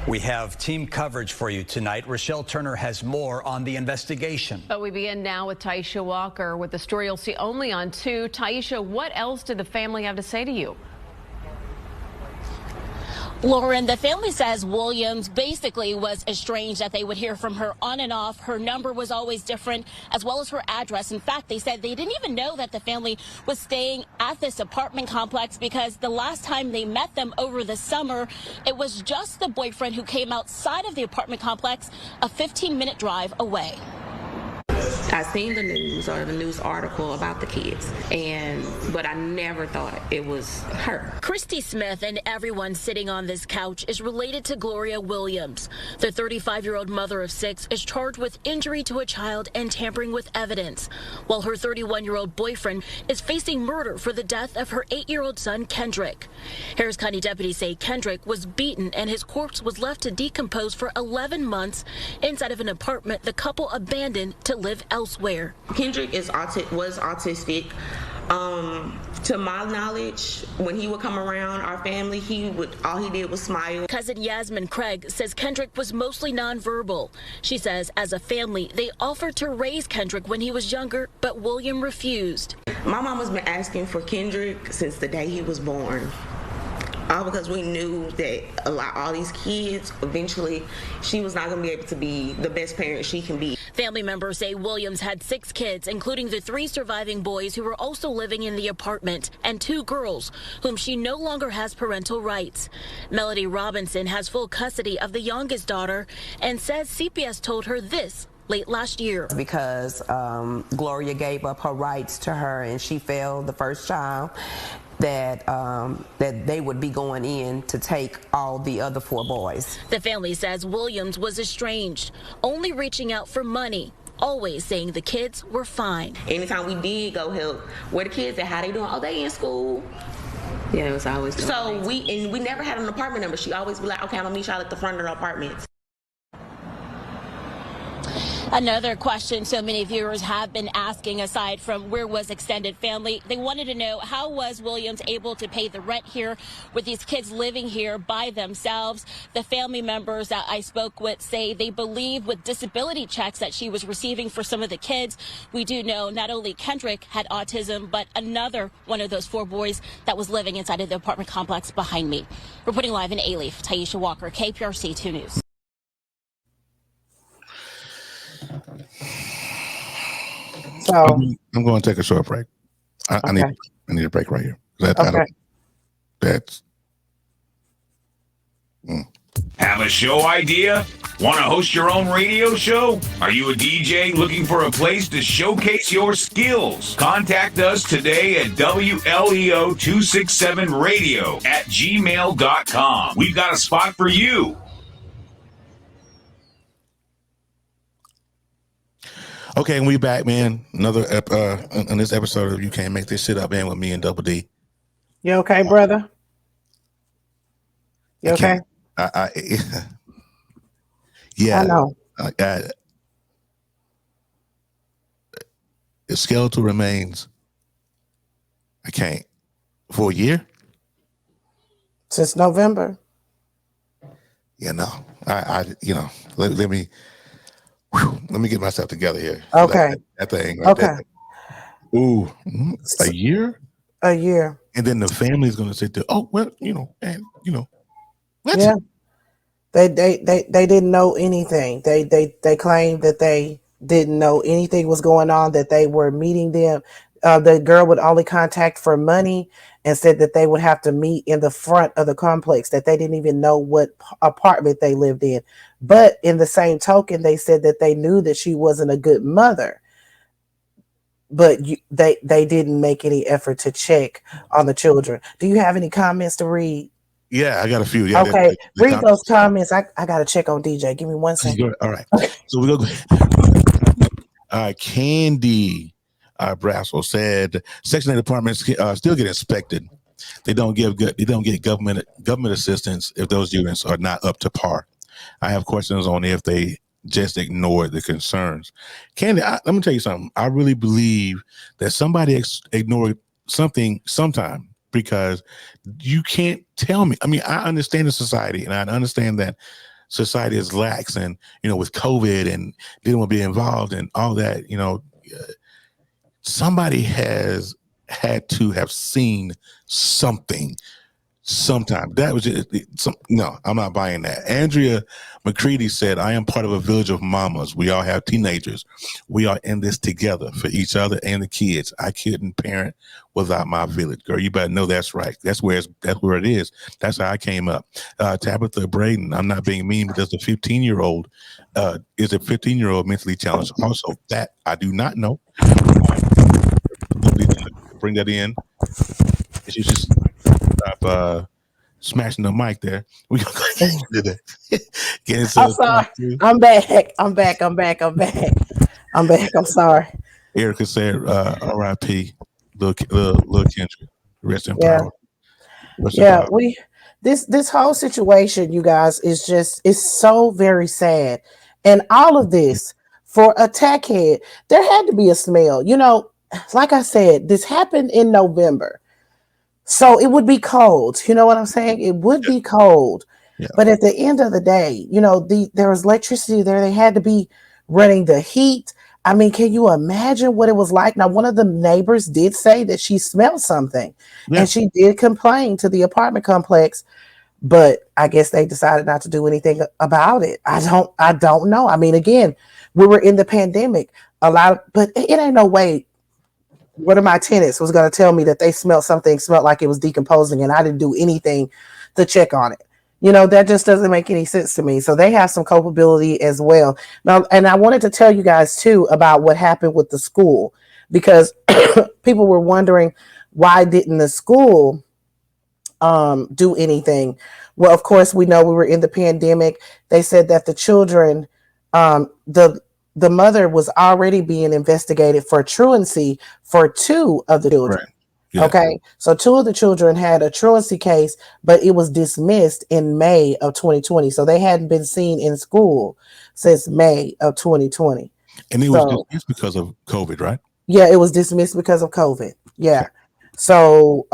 We have team coverage for you tonight. Rochelle Turner has more on the investigation. But we begin now with Taisha Walker with the story you'll see only on 2. Taisha, what else did the family have to say to you? Lauren, the family says Williams basically was estranged, that they would hear from her on and off. Her number was always different, as well as her address. In fact, they said they didn't even know that the family was staying at this apartment complex, because the last time they met them over the summer, it was just the boyfriend who came outside of the apartment complex, a 15-minute drive away. I seen the news or the news article about the kids, but I never thought it was her. Christy Smith and everyone sitting on this couch is related to Gloria Williams. The 35-year-old mother of 6 is charged with injury to a child and tampering with evidence, while her 31-year-old boyfriend is facing murder for the death of her 8-year-old son, Kendrick. Harris County deputies say Kendrick was beaten and his corpse was left to decompose for 11 months inside of an apartment the couple abandoned to live elsewhere. Kendrick was autistic. To my knowledge, when he would come around our family, all he did was smile. Cousin Yasmin Craig says Kendrick was mostly nonverbal. She says as a family, they offered to raise Kendrick when he was younger, but William refused. My mom has been asking for Kendrick since the day he was born. all because we knew that all these kids, eventually, she was not going to be able to be the best parent she can be. Family members say Williams had 6 kids, including the 3 surviving boys who were also living in the apartment, and 2 girls, whom she no longer has parental rights. Melody Robinson has full custody of the youngest daughter and says CPS told her this late last year. Because Gloria gave up her rights to her and she failed the first child, that they would be going in to take all the other 4 boys. The family says Williams was estranged, only reaching out for money, always saying the kids were fine. Anytime we did go help, where the kids at, how they doing? Oh, they in school. Yeah, it was always doing so we never had an apartment number. She always be like, okay, I'm gonna meet y'all at the front of the apartment. Another question so many viewers have been asking, aside from where was extended family, they wanted to know, how was Williams able to pay the rent here with these kids living here by themselves? The family members that I spoke with say they believe with disability checks that she was receiving for some of the kids. We do know not only Kendrick had autism, but another one of those 4 boys that was living inside of the apartment complex behind me. Reporting live in Alief, Taisha Walker, KPRC 2 News. So I'm going to take a short break. I need a break right here. Have a show idea? Want to host your own radio show? Are you a DJ looking for a place to showcase your skills? Contact us today at WLEO267radio@gmail.com. We've got a spot for you. Okay, and we back, man. Another in this episode of You Can't Make This Shit Up, man, with me and Double D. You okay, brother? You okay? Yeah, I know. The skeletal remains. I can't for a year Since November. Yeah, no. Let me get myself together here. Okay. That thing. Okay. There. Ooh, a year. A year. And then the family's going to sit there. Oh well, Yeah. They didn't know anything. They claimed that they didn't know anything was going on, that they were meeting them. The girl would only contact for money and said that they would have to meet in the front of the complex, that they didn't even know what apartment they lived in. But in the same token, they said that they knew that she wasn't a good mother. But they didn't make any effort to check on the children. Do you have any comments to read? Yeah, I got a few. Yeah, okay, read those comments. I got to check on DJ. Give me 1 second. All right. So we're going to go. Candy Brassel said Section 8 apartments still get inspected. They don't get government assistance if those units are not up to par. I have questions on if they just ignored the concerns. Candy, let me tell you something. I really believe that somebody ignored something sometime, because you can't tell me. I mean, I understand the society, and I understand that society is lax, and with COVID and didn't want to be involved and all that. Somebody has had to have seen something sometime. That was just no, I'm not buying that. Andrea McCready said, I am part of a village of mamas. We all have teenagers. We are in this together for each other and the kids. I couldn't parent without my village. Girl, you better know that's right. That's where it is. That's how I came up. Tabitha Braden, I'm not being mean, but does the 15-year-old is a 15-year-old mentally challenged? Also, that I do not know. Bring that in. You just stop smashing the mic there. We gonna go into that. Get into I'm sorry. I'm back. I'm sorry. Erica said, "R.I.P. Lil Kendrick. Rest in power." Yeah, this whole situation, you guys, is so very sad, and all of this for a tech head. There had to be a smell. Like I said, this happened in November. So it would be cold. You know what I'm saying? It would be cold. Yeah. But at the end of the day, there was electricity there. They had to be running the heat. I mean, can you imagine what it was like? Now, one of the neighbors did say that she smelled something, Yeah. and she did complain to the apartment complex, but I guess they decided not to do anything about it. I don't know. I mean, again, we were in the pandemic. But it ain't no way one of my tenants was going to tell me that they smelled like it was decomposing, and I didn't do anything to check on it. That just doesn't make any sense to me. So they have some culpability as well. Now, and I wanted to tell you guys too about what happened with the school, because people were wondering, why didn't the school do anything? Well, of course, we know we were in the pandemic. They said that the children, the mother was already being investigated for truancy for 2 of the children. Right. Yeah. Okay, so 2 of the children had a truancy case, but it was dismissed in May of 2020. So they hadn't been seen in school since May of 2020. And it was dismissed because of COVID, right? Yeah, it was dismissed because of COVID. Yeah. Okay. So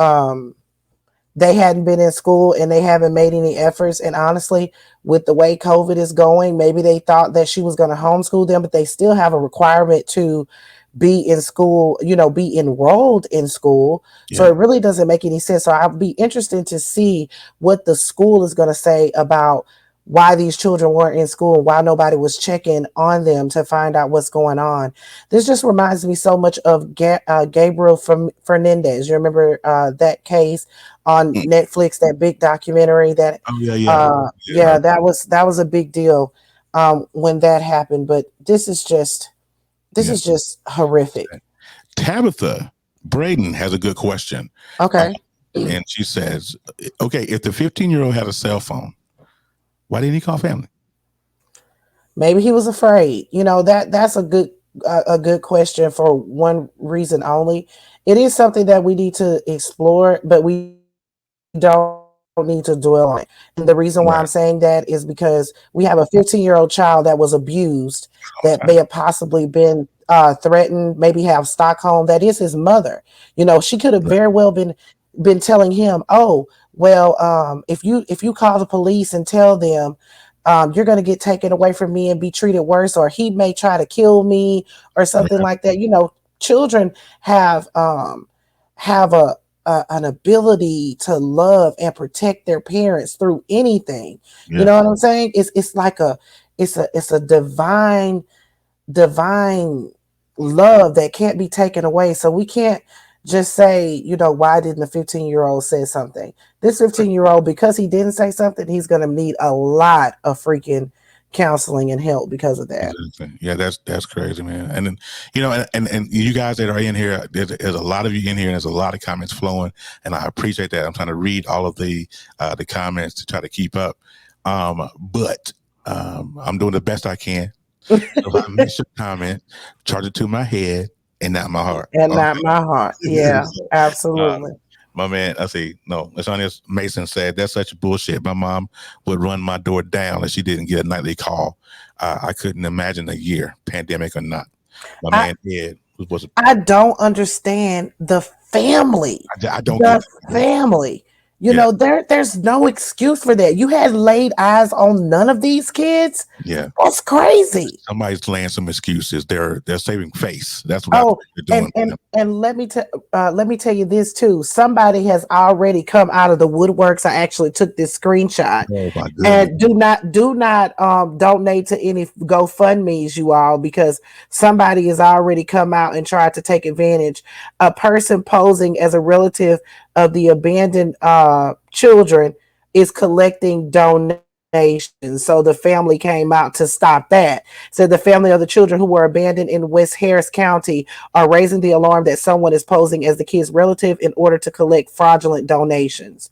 they hadn't been in school and they haven't made any efforts. And honestly, with the way COVID is going, maybe they thought that she was going to homeschool them, but they still have a requirement to be in school, be enrolled in school. Yeah. So it really doesn't make any sense. So I'll be interested to see what the school is going to say about why these children weren't in school, why nobody was checking on them to find out what's going on. This just reminds me so much of Gabriel Fernandez. You remember that case on Netflix, that big documentary that, that was a big deal when that happened. But this is just horrific. Tabitha Braden has a good question. Okay. And she says, okay, if the 15-year-old had a cell phone, why didn't he call family? Maybe he was afraid. That's a good question for one reason only. It is something that we need to explore, but we don't need to dwell on it. And the reason why I'm saying that is because we have a 15-year-old child that was abused, that may have possibly been threatened, maybe have Stockholm. That is his mother. She could have very well been telling him, oh, well, if you call the police and tell them, you're going to get taken away from me and be treated worse, or he may try to kill me or something like that. Children have an ability to love and protect their parents through anything. Yeah. You know what I'm saying? It's like a divine love that can't be taken away. So we can't just say, why didn't the 15-year-old say something? This 15-year-old, because he didn't say something, he's going to need a lot of freaking counseling and help because of that. Yeah, that's crazy, man. And then, and you guys that are in here, there's a lot of you in here, and there's a lot of comments flowing, and I appreciate that. I'm trying to read all of the comments to try to keep up. But I'm doing the best I can. So if I miss your comment, charge it to my head and not my heart. And not my heart. Yeah, absolutely. My man, Lashawn Mason said, that's such bullshit. My mom would run my door down if she didn't get a nightly call. I couldn't imagine a year, pandemic or not. I don't understand the family. I don't the family. There's no excuse for that. You had laid eyes on none of these kids. Yeah, that's crazy. Somebody's laying some excuses. They're saving face. That's what they're doing. And let me tell you this too. Somebody has already come out of the woodworks. I actually took this screenshot. Oh my goodness. And do not donate to any GoFundMe's, you all, because somebody has already come out and tried to take advantage. A person posing as a relative of the abandoned children is collecting donations. So the family came out to stop that. Said the family of the children who were abandoned in West Harris County are raising the alarm that someone is posing as the kid's relative in order to collect fraudulent donations.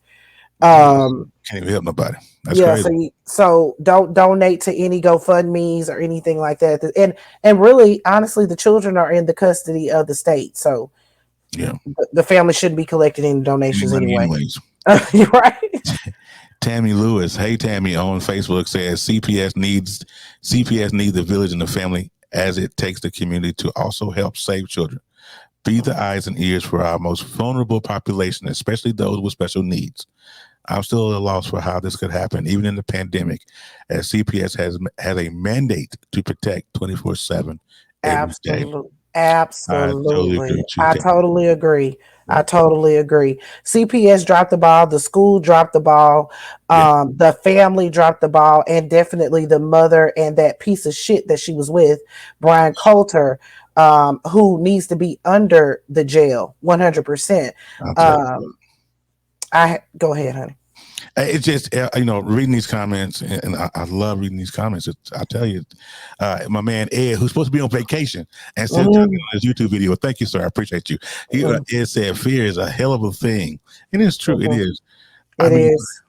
Can't even help nobody. That's crazy. So don't donate to any GoFundMe's or anything like that. And really, honestly, the children are in the custody of the state. So yeah, the family shouldn't be collecting any donations anyway. You're right. Tammy Lewis, hey Tammy, on Facebook says CPS needs the village and the family as it takes the community to also help save children. Be the eyes and ears for our most vulnerable population, especially those with special needs. I'm still at a loss for how this could happen, even in the pandemic, as CPS has a mandate to protect 24/7 every day. Absolutely. I Dave. totally agree. I totally agree. CPS dropped the ball. The school dropped the ball. The family dropped the ball, and definitely the mother and that piece of shit that she was with, Brian Coulter, who needs to be under the jail 100%. I go ahead, honey. It's just, reading these comments, and I love reading these comments. I tell you, my man Ed, who's supposed to be on vacation and said on his YouTube video, thank you, sir. I appreciate you. Ed said, fear is a hell of a thing. It is true. It is. It is.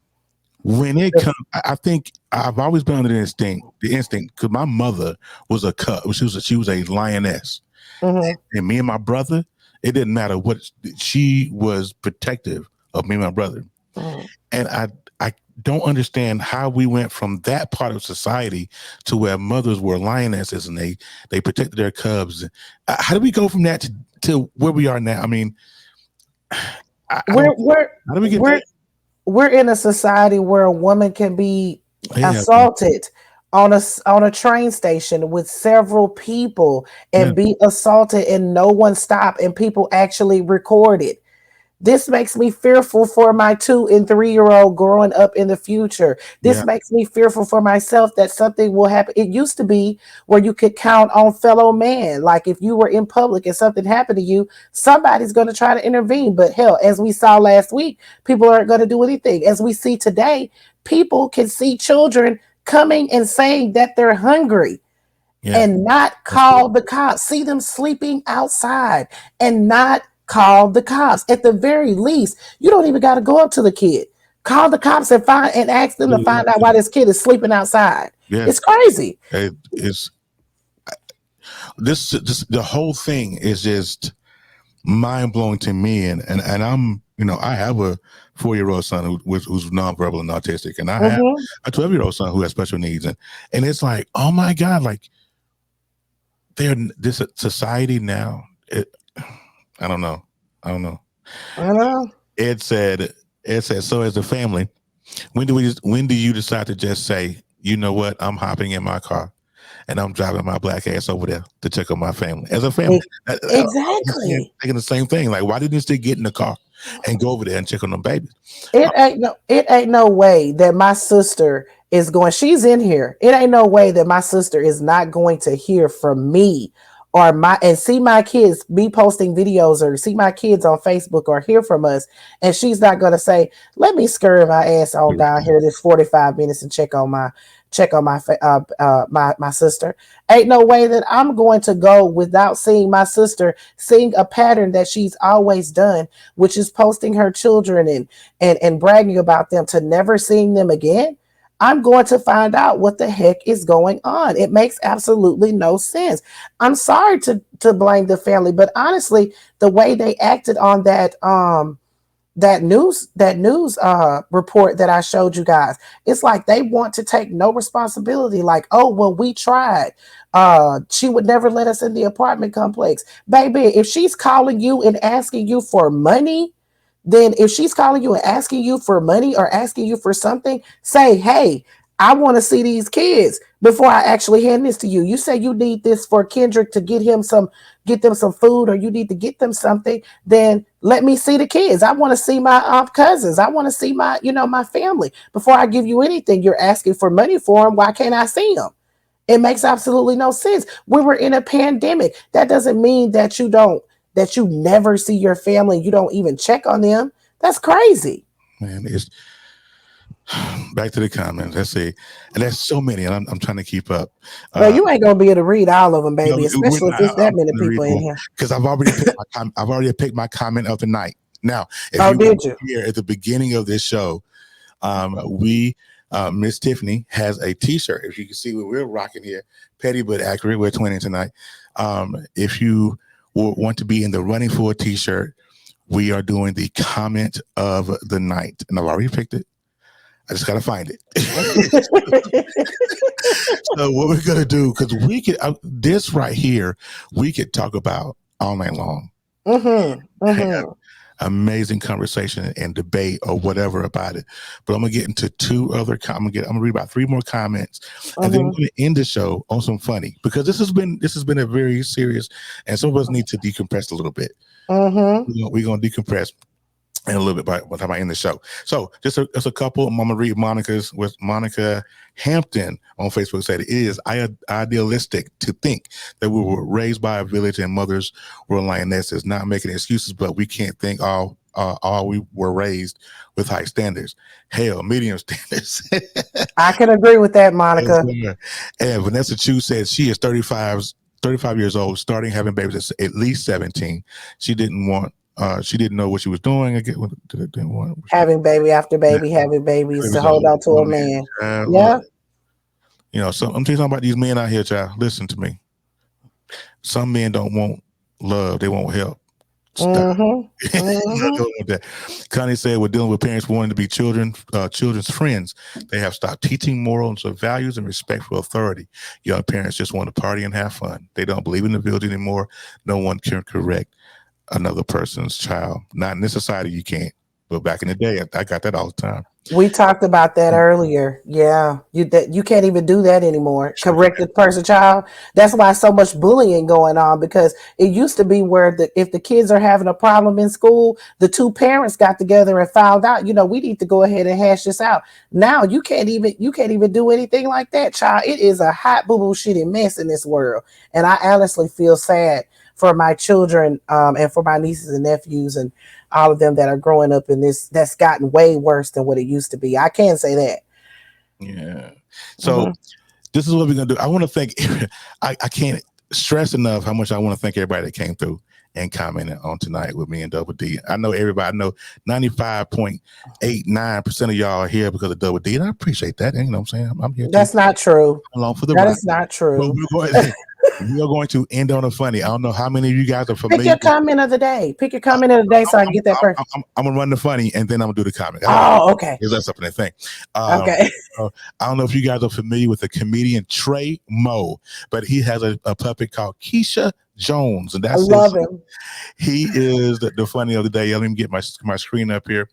When it comes, I think I've always been under the instinct, because my mother was a cub. She was a lioness. And me and my brother, it didn't matter what, she was protective of me and my brother. And I don't understand how we went from that part of society to where mothers were lionesses and they protected their cubs. How do we go from that to where we are now? I mean, we're in a society where a woman can be assaulted on a train station with several people and be assaulted and no one stopped and people actually record it. This makes me fearful for my 2 and 3-year-old growing up in the future. This makes me fearful for myself that something will happen. It used to be where you could count on fellow man. Like if you were in public and something happened to you, somebody's going to try to intervene. But hell, as we saw last week, people aren't going to do anything. As we see today, people can see children coming and saying that they're hungry. And not call the cops. See them sleeping outside and not call the cops. At the very least, you don't even got to go up to the kid. Call the cops and ask them to find out why this kid is sleeping outside. It's crazy. It's the whole thing is just mind blowing to me. And I'm, I have a 4-year-old son who's nonverbal and autistic, and I have a 12-year-old son who has special needs, and it's like, oh my God, like this society now. I don't know. It said, so as a family, when do you decide to just say, you know what, I'm hopping in my car and I'm driving my black ass over there to check on my family as a family? Exactly. Thinking the same thing. Like, why didn't you still get in the car and go over there and check on them babies? It ain't no way that my sister is going, she's in here. It ain't no way that my sister is not going to hear from me and see my kids be posting videos or see my kids on Facebook or hear from us. And she's not going to say, let me scurry my ass on down here this 45 minutes and check on my sister. Ain't no way that I'm going to go without seeing my sister, seeing a pattern that she's always done, which is posting her children and bragging about them to never seeing them again. I'm going to find out what the heck is going on. It makes absolutely no sense. I'm sorry to blame the family, but honestly, the way they acted on that news report that I showed you guys, it's like they want to take no responsibility. Like, oh, well, we tried. She would never let us in the apartment complex. Baby, if she's calling you and asking you for money, then if she's calling you and asking you for money or asking you for something, say, hey, I want to see these kids before I actually hand this to you. You say you need this for Kendrick to get them some food, or you need to get them something, then let me see the kids. I want to see my cousins. I want to see my family. Before I give you anything, you're asking for money for them. Why can't I see them? It makes absolutely no sense. We were in a pandemic. That doesn't mean that you never see your family. You don't even check on them. That's crazy. Man, it's back to the comments. Let's see. And there's so many, and I'm trying to keep up. Well, you ain't gonna be able to read all of them, baby, especially if there's that many people in here. Because I've already picked my comment of the night. Now, if you here at the beginning of this show, Miss Tiffany has a T-shirt. If you can see what we're rocking here, petty but accurate. We're twinning tonight. If you want to be in the running for a T-shirt, we are doing the comment of the night, and I've already picked it. I just gotta find it. So what we're gonna do, because we could this right here, we could talk about all night long. amazing conversation and debate or whatever about it. But I'm gonna get into two other. I'm gonna read about 3 more comments, and then we're gonna end the show on some funny, because this has been a very serious, and some of us need to decompress a little bit. We're gonna decompress in a little bit by the time I end the show. So just a couple. I'm gonna read Monica's with Monica Hampton on Facebook. Said it is idealistic to think that we were raised by a village and mothers were lionesses. Not making excuses, but we can't think all we were raised with high standards. Hell, medium standards. I can agree with that, Monica. And Vanessa Chu said she is 35 years old, starting having babies at least 17. She didn't know what she was doing. Having baby after baby, having babies to hold on to a man. Yeah. You know, so I'm telling you something about these men out here, child. Listen to me. Some men don't want love; they want help. Connie said, "We're dealing with parents wanting to be children's friends. They have stopped teaching morals or values and respect for authority. Young parents just want to party and have fun. They don't believe in the village anymore. No one can correct another person's child. Not in this society, you can't. But back in the day, I got that all the time." We talked about that earlier. Yeah, you can't even do that anymore. Correct a person's child. That's why so much bullying going on, because it used to be where if the kids are having a problem in school, the 2 parents got together and found out, we need to go ahead and hash this out. Now you can't even do anything like that, child. It is a hot boo-boo shitty mess in this world, and I honestly feel sad for my children and for my nieces and nephews and all of them that are growing up in this. That's gotten way worse than what it used to be. I can say that. Yeah. So this is what we're gonna do. I want to thank. I can't stress enough how much I want to thank everybody that came through and commented on tonight with me and Double D. I know everybody. I know 95.89% of y'all are here because of Double D, and I appreciate that. And you know what I'm saying? I'm here. That's not true. Along for the ride. That is not true. We are going to end on a funny. I don't know how many of you guys are familiar. Pick your comment of the day. Pick your comment of the day so I can get that person. I'm going to run the funny, and then I'm going to do the comment. Oh, okay. Because that's up in that thing. Okay. I don't know if you guys are familiar with the comedian Trey Moe, but he has a puppet called Keisha Jones. And that's I love him. He is the funny of the day. Let me get my screen up here.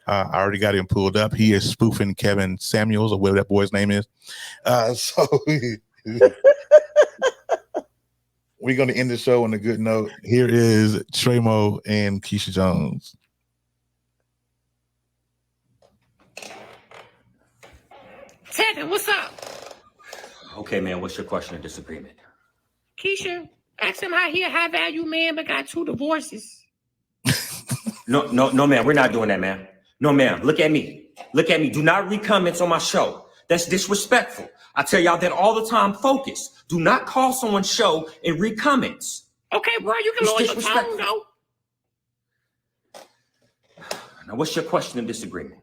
I already got him pulled up. He is spoofing Kevin Samuels, or whatever that boy's name is. We're going to end the show on a good note. Here is Trey Moe and Keisha Jones. Tevin, what's up? Okay, man, what's your question of disagreement? Keisha, ask him how he a high-value man but got 2 divorces. No, ma'am, we're not doing that, ma'am. No, ma'am, look at me. Look at me. Do not read comments on my show. That's disrespectful. I tell y'all that all the time. Focus. Do not call someone's show and read comments. Okay, bro, you can lower your tone, though. Now, what's your question of disagreement?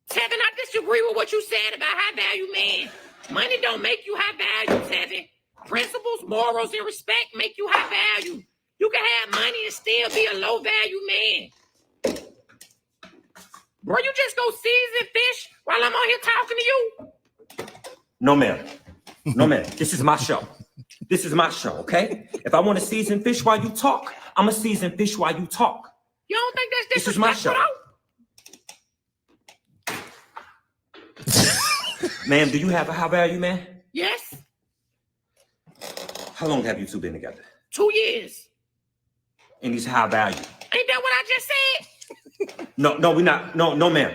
Tevin, I disagree with what you said about high-value men. Money don't make you high-value, Tevin. Principles, morals, and respect make you high-value. You can have money and still be a low-value man. Bro, you just go season fish while I'm on here talking to you? No, ma'am. No, ma'am. This is my show. This is my show, okay? If I want to season fish while you talk, I'm a season fish while you talk. You don't think that's This disrespectful, is my show. Ma'am, do you have a high value man? Yes. How long have you 2 been together? 2 years. And he's high value. Ain't that what I just said? No, we're not. No, ma'am.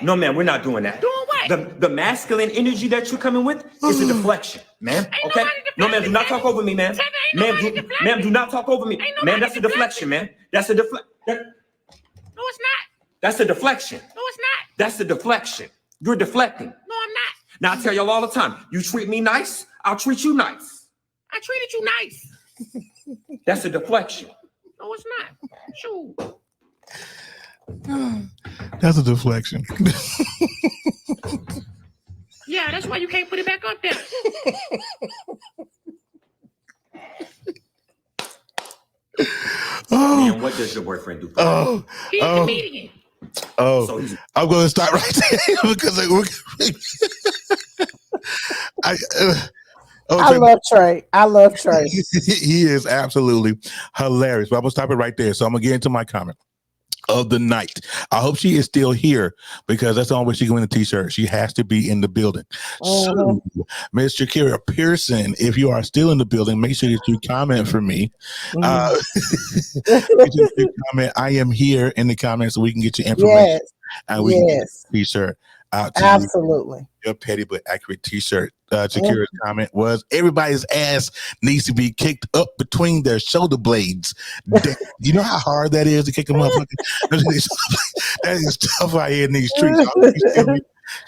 No, ma'am, we're not doing that. Doing what? The masculine energy that you're coming with is a deflection, ma'am. Okay? No, ma'am, do not talk over me, ma'am. Ma'am, do not talk over me. Ma'am, that's a deflection, ma'am. That's a deflection. No, it's not. That's a deflection. No, it's not. That's a deflection. You're deflecting. No, I'm not. Now, I tell y'all all the time, you treat me nice, I'll treat you nice. I treated you nice. That's a deflection. No, it's not. Shoot. That's a deflection. Yeah, that's why you can't put it back up there. Man, what does your boyfriend do? He's a comedian. So I'm going to stop right there because I love Trey. He is absolutely hilarious. But I'm going to stop it right there. So I'm going to get into my comment. of the night. I hope she is still here because that's the only way she can win the t-shirt. She has to be in the building. So, Miss Shakira Pearson, if you are still in the building, make sure that you comment for me. Comment, I am here in the comments so we can get your information and we can get the t-shirt out to you. Absolutely. Your petty but accurate t-shirt. Shakira's comment was, everybody's ass needs to be kicked up between their shoulder blades. You know how hard that is to kick them up? That is tough out here in these streets.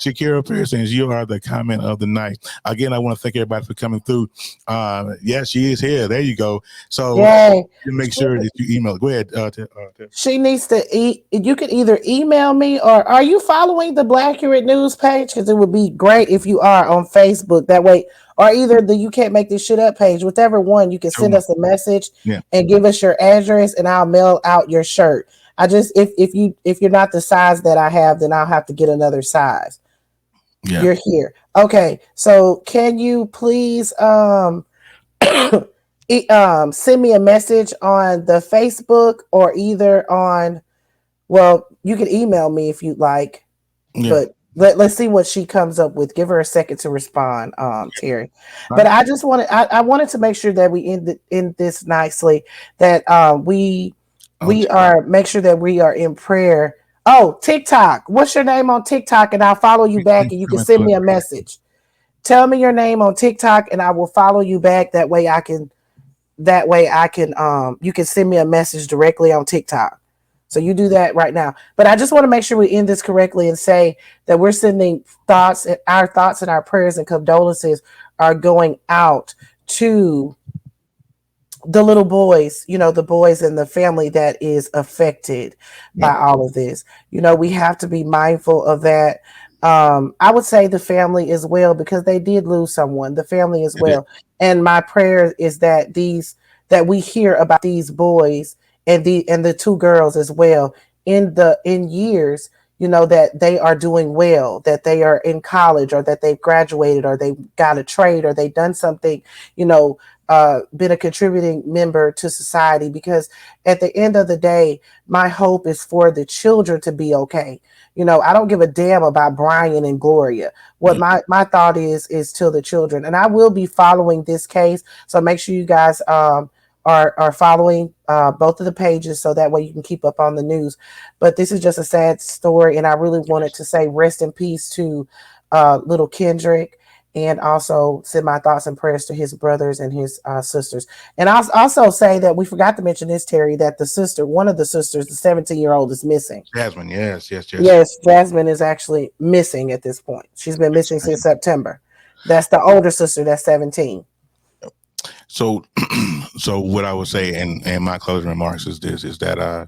Shakira Pearson, you are the comment of the night. Again, I want to thank everybody for coming through. Yes, she is here. There you go. So make sure that you email. Go ahead. She needs to you can either email me, or are you following the Black Accurate News page? Because it would be great if you are on Facebook. That way, or either the You Can't Make This Shit Up page, whichever one, you can send us a message and give us your address, and I'll mail out your shirt. I just if you're not the size that I have, then I'll have to get another size. Yeah. You're here. Okay. So can you please send me a message on the Facebook, or either on, well, you can email me if you'd like, but let's see what she comes up with. Give her a second to respond, Terry. But I just wanted to make sure that we end this nicely, that we are, make sure that we are in prayer. Oh, TikTok. What's your name on TikTok? And I'll follow you back, and you can send me a message. Tell me your name on TikTok and I will follow you back. That way I can you can send me a message directly on TikTok. So you do that right now. But I just want to make sure we end this correctly and say that we're sending thoughts and our prayers and condolences are going out to the little boys, the boys in the family that is affected by all of this. We have to be mindful of that. I would say the family as well, because they did lose someone, the family as well. And my prayer is that we hear about these boys and the two girls as well in years, that they are doing well, that they are in college, or that they've graduated, or they got a trade, or they've done something, been a contributing member to society. Because at the end of the day, my hope is for the children to be okay. I don't give a damn about Brian and Gloria. What my thought is to the children. And I will be following this case. So make sure you guys are following both of the pages, so that way you can keep up on the news. But this is just a sad story, and I really wanted to say rest in peace to little Kendrick, and also send my thoughts and prayers to his brothers and his sisters. And I'll also say that we forgot to mention this, Terry, that one of the sisters, the 17-year-old, is missing. Jasmine, yes. Yes, Jasmine is actually missing at this point. She's been missing since September. That's the older sister, that's 17. So what I would say, and my closing remarks is this, is that, I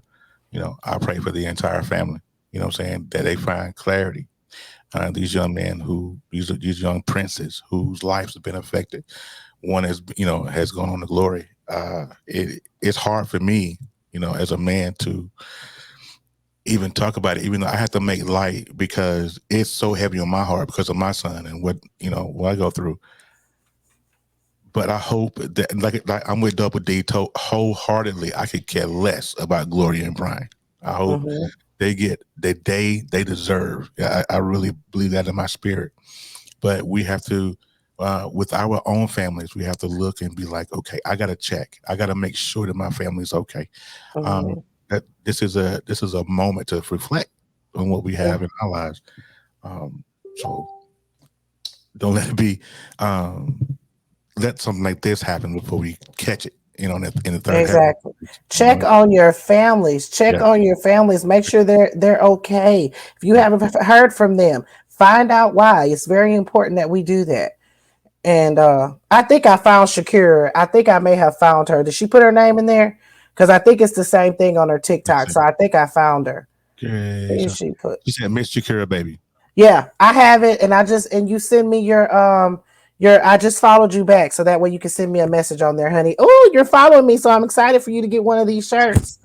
pray for the entire family, that they find clarity. These young men these young princes whose lives have been affected. One has gone on to glory. It's hard for me, as a man, to even talk about it, even though I have to make light, because it's so heavy on my heart because of my son and what I go through. But I hope that, like I'm with Double D wholeheartedly, I could care less about Gloria and Brian. I hope they get the day they deserve. I really believe that in my spirit. But we have to, with our own families, we have to look and be like, okay, I got to check. I got to make sure that my family's okay. That this is a moment to reflect on what we have in our lives. So don't let it be. Let something like this happen before we catch it, in the third. Exactly. Check on your families. On your families. Make sure they're okay. If you haven't heard from them, find out why. It's very important that we do that. And I think I found Shakira. I think I may have found her. Did she put her name in there? Because I think it's the same thing on her TikTok. So I think I found her. Okay. She said Miss Shakira, baby. Yeah, I have it, and you send me your I just followed you back, so that way you can send me a message on there, honey. Oh, you're following me, so I'm excited for you to get one of these shirts.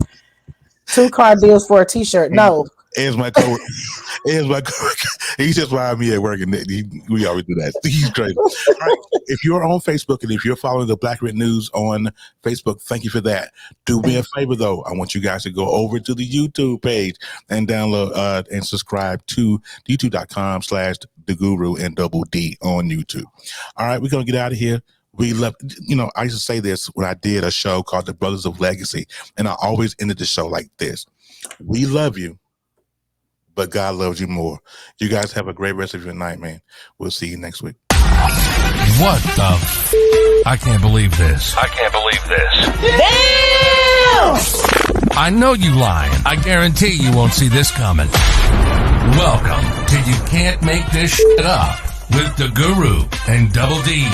2 car deals for a t-shirt. No, As my coworker, he's just riding me at work, and we always do that. He's crazy. All right. If you're on Facebook and if you're following the Black Written News on Facebook, thank you for that. Do me a favor, though. I want you guys to go over to the YouTube page and download and subscribe to youtube.com/DaGuru&Doubled on YouTube. All right, we're gonna get out of here. We love, I used to say this when I did a show called The Brothers of Legacy, and I always ended the show like this: we love you, but God loves you more. You guys have a great rest of your night, man. We'll see you next week. What the I can't believe this. I can't believe this. Damn! I know you lying. I guarantee you won't see this coming. Welcome to You Can't Make This Shit Up with DaGuru and Double D.